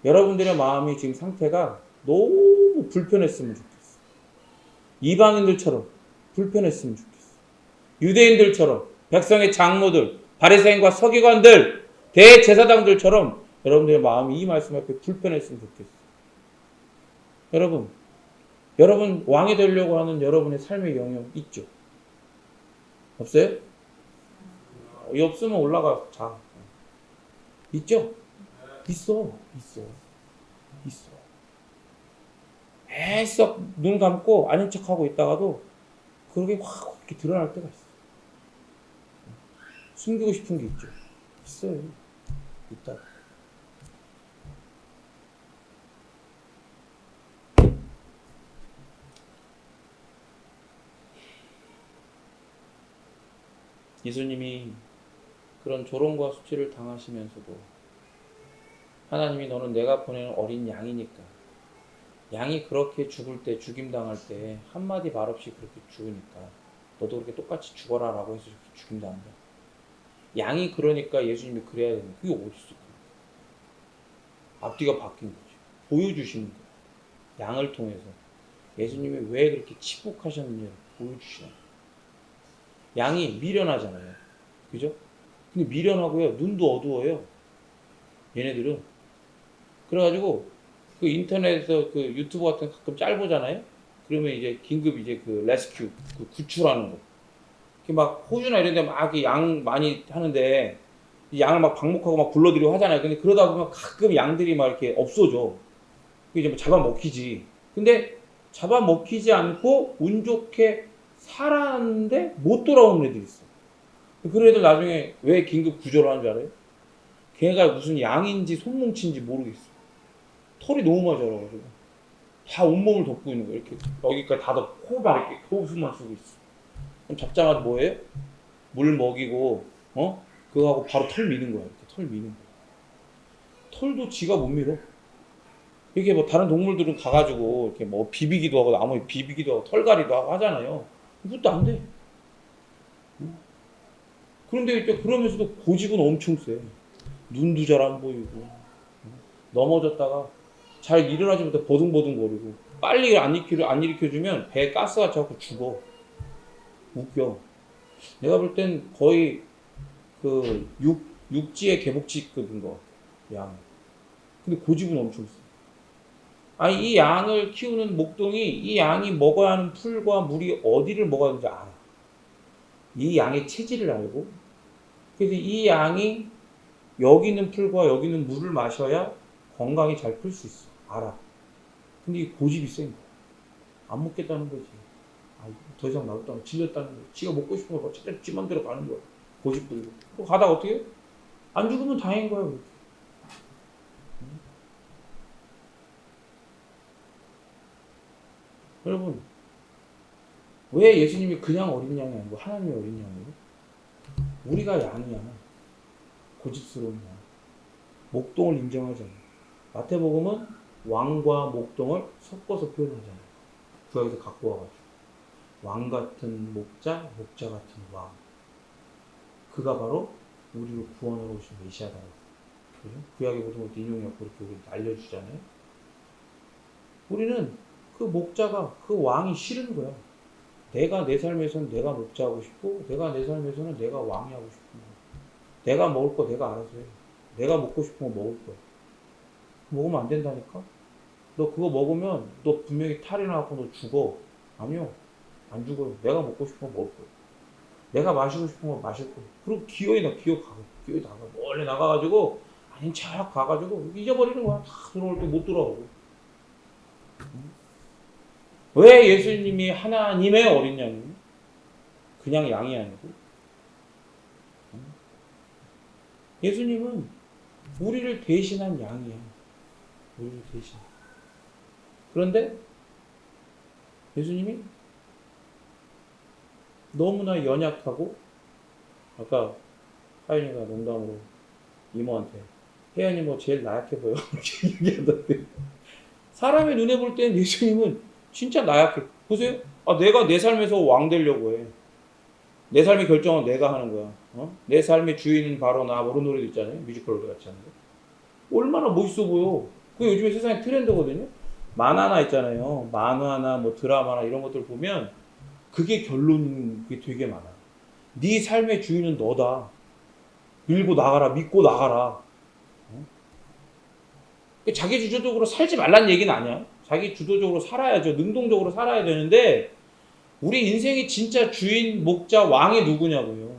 여러분들의 마음이 지금 상태가 너무 불편했으면 좋겠어요. 이방인들처럼 불편했으면 좋겠어요. 유대인들처럼 백성의 장로들, 바리새인과 서기관들, 대제사장들처럼 여러분들의 마음이 이 말씀 앞에 불편했으면 좋겠어요. 여러분 왕이 되려고 하는 여러분의 삶의 영역 있죠? 없어요? 없으면 올라가 자. 있죠? 있어. 애써 눈 감고 아닌 척하고 있다가도 그게 확 이렇게 드러날 때가 있어. 숨기고 싶은 게 있죠. 있어요. 있다. 예수님이 그런 조롱과 수치를 당하시면서도 하나님이 너는 내가 보내는 어린 양이니까, 양이 그렇게 죽을 때, 죽임 당할 때 한마디 말 없이 그렇게 죽으니까 너도 그렇게 똑같이 죽어라라고 해서 그렇게 죽임 당한 거야. 양이 그러니까 예수님이 그래야 되는, 그게 어디 있어? 앞뒤가 바뀐 거지. 보여주시는 거야. 양을 통해서 예수님이 왜 그렇게 치복하셨느냐를 보여주시는 거야. 양이 미련하잖아요. 그죠? 근데 미련하고요, 눈도 어두워요. 얘네들은. 그래가지고 그 인터넷에서 그 유튜브 같은 거 가끔 짧보잖아요. 그러면 이제 긴급 이제 그 레스큐, 그 구출하는 거. 이렇게 막 호주나 이런 데 막 양 많이 하는데 이 양을 막 방목하고 막 불러들이고 하잖아요. 근데 그러다 보면 가끔 양들이 막 이렇게 없어져. 이제 뭐 잡아먹히지. 근데 잡아먹히지 않고 운 좋게 살았는데 못 돌아오는 애들이 있어. 그런 애들 나중에 왜 긴급 구조를 하는 줄 알아요? 걔가 무슨 양인지 손뭉치인지 모르겠어. 털이 너무 많이 자라가지고 다 온몸을 덮고 있는 거야. 이렇게 여기까지 다 덮고 코가 이렇게 호흡만 쓰고 있어. 그럼 잡자마자 뭐예요? 물 먹이고 그거 하고 바로 털 미는 거야. 이렇게 털 미는 거야. 털도 지가 못 밀어. 이게 뭐 다른 동물들은 가가지고 이렇게 뭐 비비기도 하고 나무에 비비기도 하고 털갈이도 하고 하잖아요. 그것도 안 돼. 그런데 이제 그러면서도 고집은 엄청 세. 눈도 잘 안 보이고 넘어졌다가 잘 일어나지 못해 버둥버둥거리고 빨리 안 일으켜주면 배에 가스가 차고 죽어. 웃겨. 내가 볼 땐 거의 그 육지의 개복치급인 것 같아. 양. 근데 고집은 엄청 세. 아니 이 양을 키우는 목동이 이 양이 먹어야 하는 풀과 물이 어디를 먹어야 하는지 알아. 이 양의 체질을 알고 그래서 이 양이 여기 있는 풀과 여기 있는 물을 마셔야 건강히 잘 클 수 있어. 알아. 근데 이 고집이 센 거야. 안 먹겠다는 거지. 더 이상 나왔다고 질렸다는 거야. 지가 먹고 싶은 거 어쨌든 지 맘대로 가는 거야. 고집 부리고. 그거 가다가 어떻게 해? 안 죽으면 다행인 거야. 그렇게. 여러분 왜 예수님이 그냥 어린 양이 아니고 하나님의 어린 양이에요? 우리가 양이야. 고집스러운 양. 목동을 인정하잖아요. 마태복음은 왕과 목동을 섞어서 표현하잖아요. 구약에서 갖고 와가지고 왕 같은 목자, 목자 같은 왕. 그가 바로 우리를 구원하러 오신 메시아다. 그죠? 구약의 모든 것도 인용이었고 그렇게 우리 알려주잖아요. 우리는 그 목자가 그 왕이 싫은 거야. 내가 내 삶에서는 내가 목자하고 싶고 내가 내 삶에서는 내가 왕이 하고 싶은 거야. 내가 먹을 거 내가 알아서 해. 내가 먹고 싶은 거 먹을 거야. 먹으면 안 된다니까? 너 그거 먹으면 너 분명히 탈이 나고 너 죽어. 아니요. 안 죽어요. 내가 먹고 싶은 거 먹을 거야. 내가 마시고 싶은 거 마실 거야. 그리고 기어이 나가. 멀리 나가가지고 아닌 척 가가지고 잊어버리는 거야. 다 들어올 때 못 돌아오고. 왜 예수님이 하나님의 어린 양이에요? 그냥 양이 아니고. 예수님은 우리를 대신한 양이야. 우리를 대신. 그런데 예수님이 너무나 연약하고 아까 하연이가 농담으로 이모한테 혜연이 뭐 제일 나약해 보여 이렇게 얘기하던데 사람의 눈에 볼 때는 예수님은 진짜 나약해. 보세요. 내가 내 삶에서 왕 되려고 해. 내 삶의 결정은 내가 하는 거야. 내 삶의 주인은 바로 나. 그런 노래도 있잖아요. 뮤지컬 같이 하는 거. 얼마나 멋있어 보여. 그게 요즘에 세상의 트렌드거든요. 만화나 있잖아요. 만화나 뭐 드라마나 이런 것들 보면 그게 결론이 되게 많아. 네 삶의 주인은 너다. 밀고 나가라. 믿고 나가라. 자기 주도적으로 살지 말란 얘기는 아니야. 자기 주도적으로 살아야죠. 능동적으로 살아야 되는데 우리 인생의 진짜 주인, 목자, 왕이 누구냐고요.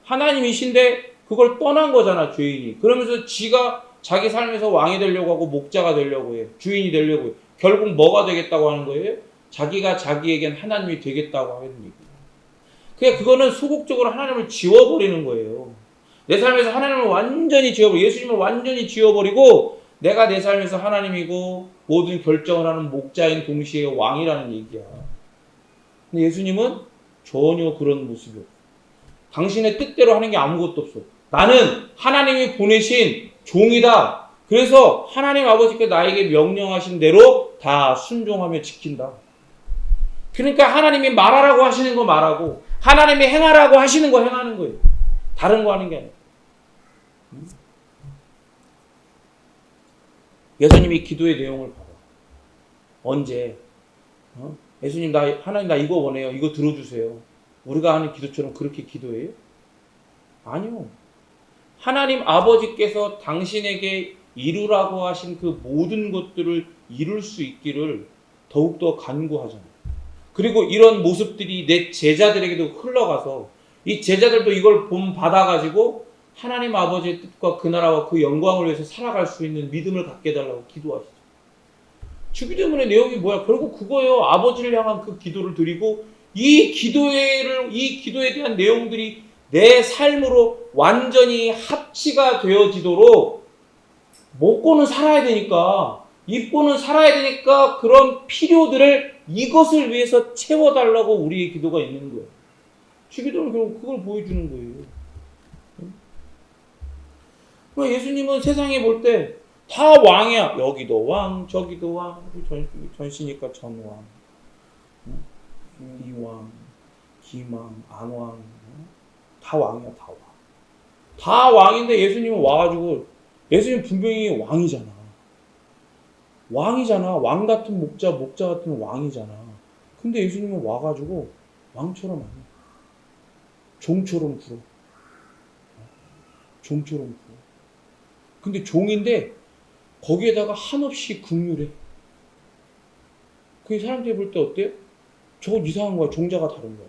하나님이신데 그걸 떠난 거잖아, 주인이. 그러면서 지가 자기 삶에서 왕이 되려고 하고 목자가 되려고 해. 주인이 되려고 해. 결국 뭐가 되겠다고 하는 거예요? 자기가 자기에겐 하나님이 되겠다고 하는 얘기예요. 그러니까 그거는 소극적으로 하나님을 지워버리는 거예요. 내 삶에서 하나님을 완전히 지워버리고 예수님을 완전히 지워버리고 내가 내 삶에서 하나님이고 모든 결정을 하는 목자인 동시에 왕이라는 얘기야. 근데 예수님은 전혀 그런 모습이 없어요. 당신의 뜻대로 하는 게 아무것도 없어. 나는 하나님이 보내신 종이다. 그래서 하나님 아버지께 나에게 명령하신 대로 다 순종하며 지킨다. 그러니까 하나님이 말하라고 하시는 거 말하고 하나님이 행하라고 하시는 거 행하는 거예요. 다른 거 하는 게 아니에요. 예수님이 기도의 내용을 봐봐. 언제? 예수님 하나님 나 이거 원해요. 이거 들어주세요. 우리가 하는 기도처럼 그렇게 기도해요? 아니요. 하나님 아버지께서 당신에게 이루라고 하신 그 모든 것들을 이룰 수 있기를 더욱더 간구하잖아요. 그리고 이런 모습들이 내 제자들에게도 흘러가서 이 제자들도 이걸 받아가지고 하나님 아버지의 뜻과 그 나라와 그 영광을 위해서 살아갈 수 있는 믿음을 갖게 해달라고 기도하시죠. 주기도문의 내용이 뭐야? 결국 그거예요. 아버지를 향한 그 기도를 드리고 이 기도에 대한 내용들이 내 삶으로 완전히 합치가 되어지도록 먹고는 살아야 되니까, 입고는 살아야 되니까 그런 필요들을 이것을 위해서 채워달라고 우리의 기도가 있는 거예요. 주기도는 결국 그걸 보여주는 거예요. 예수님은 세상에 볼 때 다 왕이야. 여기도 왕, 저기도 왕, 전시니까 전왕, 이왕, 기왕, 안왕, 다 왕이야, 다 왕. 다 왕인데 예수님은 와가지고, 예수님 분명히 왕이잖아. 왕이잖아. 왕 같은 목자, 목자 같은 왕이잖아. 근데 예수님은 와가지고 왕처럼 안 해. 종처럼 굴어. 종처럼 굴어. 근데 종인데 거기에다가 한없이 긍휼해. 그 사람들이 볼 때 어때요? 저건 이상한 거야. 종자가 다른 거야.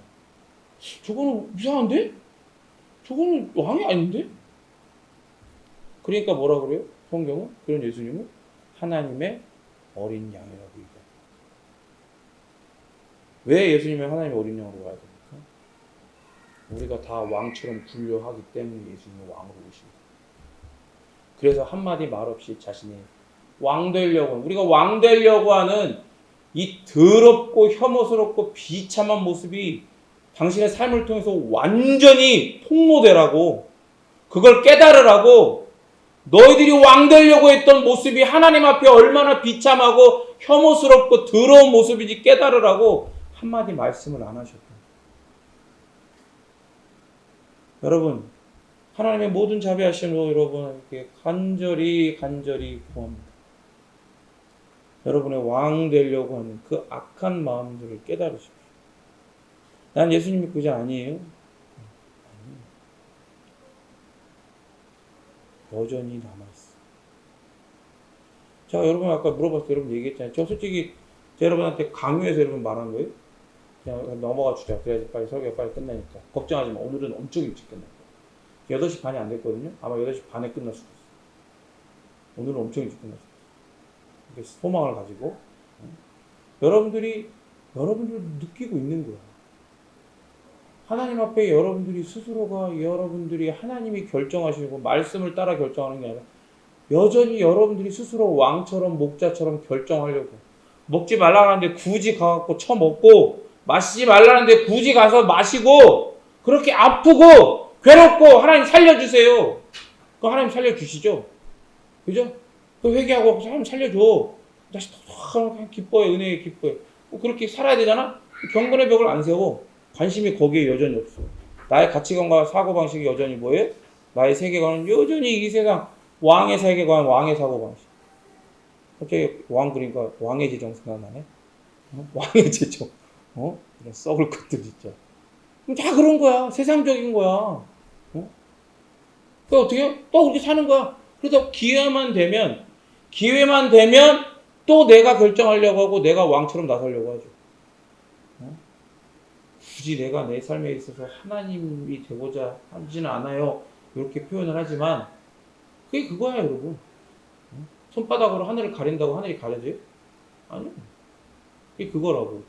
저거는 이상한데? 저거는 왕이 아닌데? 그러니까 뭐라 그래요? 성경은? 그런 예수님은 하나님의 어린 양이라고 얘기해요. 왜 예수님이 하나님의 어린 양으로 와야 됩니까? 우리가 다 왕처럼 굴려하기 때문에 예수님이 왕으로 오십니다. 그래서 한마디 말 없이 자신이 왕 되려고, 우리가 왕 되려고 하는 이 더럽고 혐오스럽고 비참한 모습이 당신의 삶을 통해서 완전히 폭로되라고, 그걸 깨달으라고, 너희들이 왕 되려고 했던 모습이 하나님 앞에 얼마나 비참하고 혐오스럽고 더러운 모습인지 깨달으라고 한마디 말씀을 안 하셨다. 여러분, 하나님의 모든 자비하심으로 여러분에게 간절히 구합니다. 여러분의 왕 되려고 하는 그 악한 마음들을 깨달으십시오. 난 예수님 믿고 이제 아니에요. 여전히 남아있어. 제가 여러분 아까 물어봤어요. 여러분 얘기했잖아요. 저 솔직히 제가 여러분한테 강요해서 여러분 말한 거예요. 그냥 넘어가 주자. 그래야지 빨리 설교가 빨리 끝나니까. 걱정하지 마. 오늘은 엄청 일찍 끝날 거야. 8시 반이 안 됐거든요. 아마 8시 반에 끝날 수도 있어. 오늘은 엄청 일찍 끝날 수도 있어. 이렇게 소망을 가지고 여러분들이 느끼고 있는 거야. 하나님 앞에 여러분들이 하나님이 결정하시고 말씀을 따라 결정하는 게 아니라 여전히 여러분들이 스스로 왕처럼 목자처럼 결정하려고, 먹지 말라는데 굳이 가갖고 처먹고, 마시지 말라는데 굳이 가서 마시고, 그렇게 아프고 괴롭고 하나님 살려주세요. 그 하나님 살려주시죠. 그죠? 그 회개하고 하나님 살려줘. 다시 더 기뻐해. 은혜에 기뻐해. 그렇게 살아야 되잖아. 경건의 벽을 안 세워. 관심이 거기에 여전히 없어. 나의 가치관과 사고방식이 여전히 뭐예요? 나의 세계관은 여전히 이 세상 왕의 세계관, 왕의 사고방식. 갑자기 왕 그러니까 왕의 제정 생각나네. 왕의 제정. 이런 썩을 것들 진짜. 다 그런 거야. 세상적인 거야. 또 어떻게? 또 그렇게 사는 거야. 그래서 기회만 되면 또 내가 결정하려고 하고 내가 왕처럼 나서려고 하죠. 굳이 내가 내 삶에 있어서 하나님이 되고자 하지는 않아요. 이렇게 표현을 하지만 그게 그거야, 여러분. 손바닥으로 하늘을 가린다고 하늘이 가려져요? 아니요. 그게 그거라고.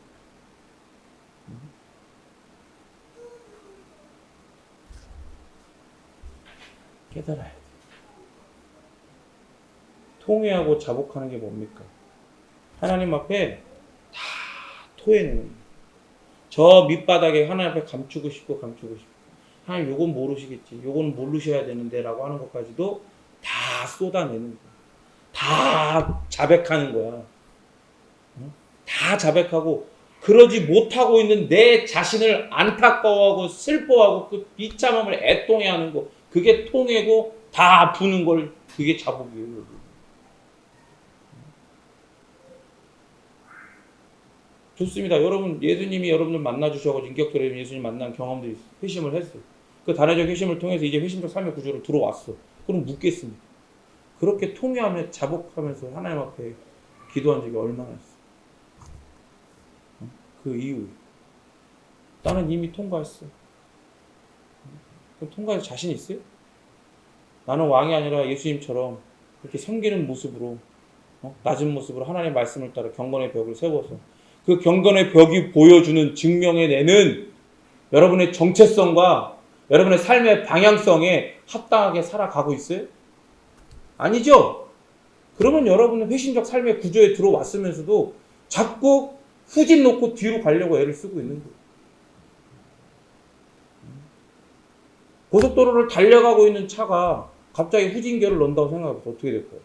깨달아야 돼. 통회하고 자복하는 게 뭡니까? 하나님 앞에 다 토해내는 거예요. 저 밑바닥에 하나님 앞에 감추고 싶고 하나님 요건 모르시겠지, 요거는 모르셔야 되는데 라고 하는 것까지도 다 쏟아내는 거야. 다 자백하는 거야. 다 자백하고 그러지 못하고 있는 내 자신을 안타까워하고 슬퍼하고 그 비참함을 애통해하는 거, 그게 통해고 다 부는 걸, 그게 자복이에요. 좋습니다. 여러분, 예수님이 여러분들 만나주셔가지고 인격적으로 예수님 만난 경험들이 있어요. 회심을 했어요. 그 단회적 회심을 통해서 이제 회심적 삶의 구조로 들어왔어. 그럼 묻겠습니다. 그렇게 통회하며 자복하면서 하나님 앞에 기도한 적이 얼마나 있어? 그 이후에 나는 이미 통과했어. 그럼 통과해서 자신 있어요? 나는 왕이 아니라 예수님처럼 그렇게 섬기는 모습으로, 낮은 모습으로 하나님의 말씀을 따라 경건의 벽을 세워서 그 경건의 벽이 보여주는 증명해 내는 여러분의 정체성과 여러분의 삶의 방향성에 합당하게 살아가고 있어요? 아니죠? 그러면 여러분은 회심적 삶의 구조에 들어왔으면서도 자꾸 후진 놓고 뒤로 가려고 애를 쓰고 있는 거예요. 고속도로를 달려가고 있는 차가 갑자기 후진기어를 넣는다고 생각해보세요. 어떻게 될 거예요?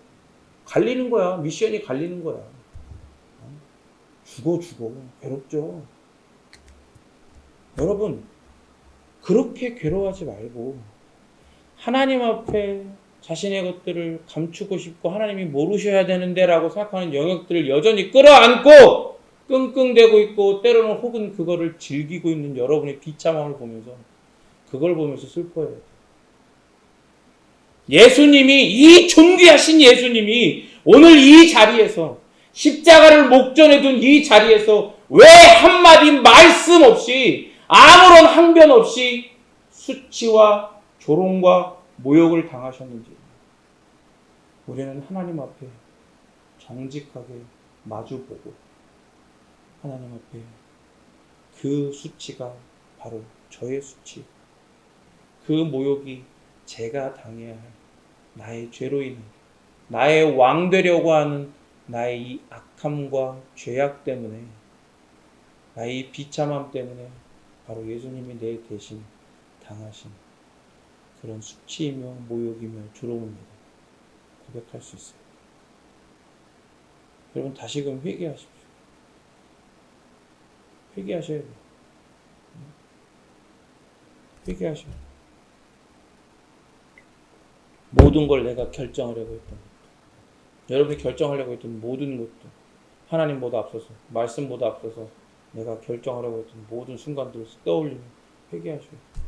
갈리는 거야. 미션이 갈리는 거야. 죽어. 괴롭죠. 여러분, 그렇게 괴로워하지 말고 하나님 앞에 자신의 것들을 감추고 싶고 하나님이 모르셔야 되는데 라고 생각하는 영역들을 여전히 끌어안고 끙끙대고 있고 때로는 혹은 그거를 즐기고 있는 여러분의 비참함을 보면서, 그걸 보면서 슬퍼해야 돼요. 예수님이, 이 존귀하신 예수님이 오늘 이 자리에서 십자가를 목전에 둔 이 자리에서 왜 한마디 말씀 없이 아무런 항변 없이 수치와 조롱과 모욕을 당하셨는지 우리는 하나님 앞에 정직하게 마주보고 하나님 앞에 그 수치가 바로 저의 수치, 그 모욕이 제가 당해야 할 나의 죄로 인해 나의 왕 되려고 하는 나의 이 악함과 죄악 때문에, 나의 이 비참함 때문에 바로 예수님이 내 대신 당하신 그런 수치이며 모욕이며 조롱입니다. 고백할 수 있어요. 여러분, 다시금 회개하십시오. 회개하셔야 돼요. 회개하셔야 돼요. 모든 걸 내가 결정하려고 했던 것도, 여러분이 결정하려고 했던 모든 것도, 하나님보다 앞서서, 말씀보다 앞서서 내가 결정하려고 했던 모든 순간들을 떠올리며 회개하셔야 돼요.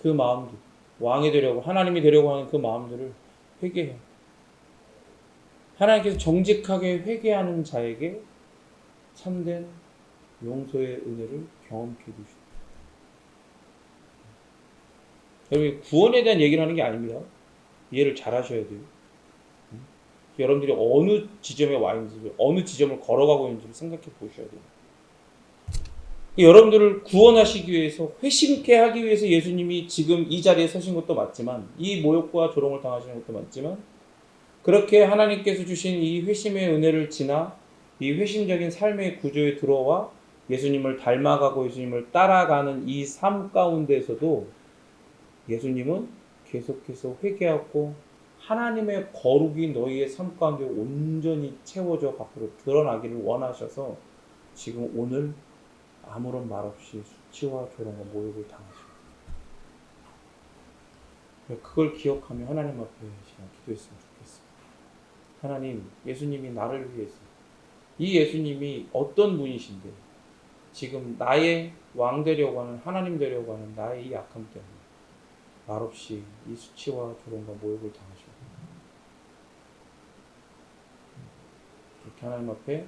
그 마음들, 왕이 되려고, 하나님이 되려고 하는 그 마음들을 회개해요. 하나님께서 정직하게 회개하는 자에게 참된 용서의 은혜를 경험케 해주십니다. 여러분, 구원에 대한 얘기를 하는 게 아닙니다. 이해를 잘 하셔야 돼요. 여러분들이 어느 지점에 와 있는지, 어느 지점을 걸어가고 있는지를 생각해 보셔야 돼요. 여러분들을 구원하시기 위해서, 회심케 하기 위해서 예수님이 지금 이 자리에 서신 것도 맞지만, 이 모욕과 조롱을 당하시는 것도 맞지만, 그렇게 하나님께서 주신 이 회심의 은혜를 지나 이 회심적인 삶의 구조에 들어와 예수님을 닮아가고 예수님을 따라가는 이 삶 가운데서도 예수님은 계속해서 회개하고 하나님의 거룩이 너희의 삶 가운데 온전히 채워져 밖으로 드러나기를 원하셔서 지금 오늘 아무런 말 없이 수치와 조롱과 모욕을 당하십니다. 그걸 기억하며 하나님 앞에 시간 기도했으면 좋겠습니다. 하나님, 예수님이 나를 위해서, 이 예수님이 어떤 분이신데 지금 나의 왕 되려고 하는, 하나님 되려고 하는 나의 이 약함 때문에 말없이 이 수치와 조롱과 모욕을 당하시고, 그렇게 하나님 앞에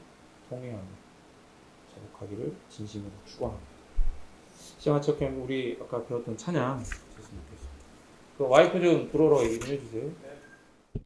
통회하며 자복하기를 진심으로 축원합니다. 시작하면 우리 아까 배웠던 찬양 그 와이프 좀 불어라 얘기 좀 해주세요.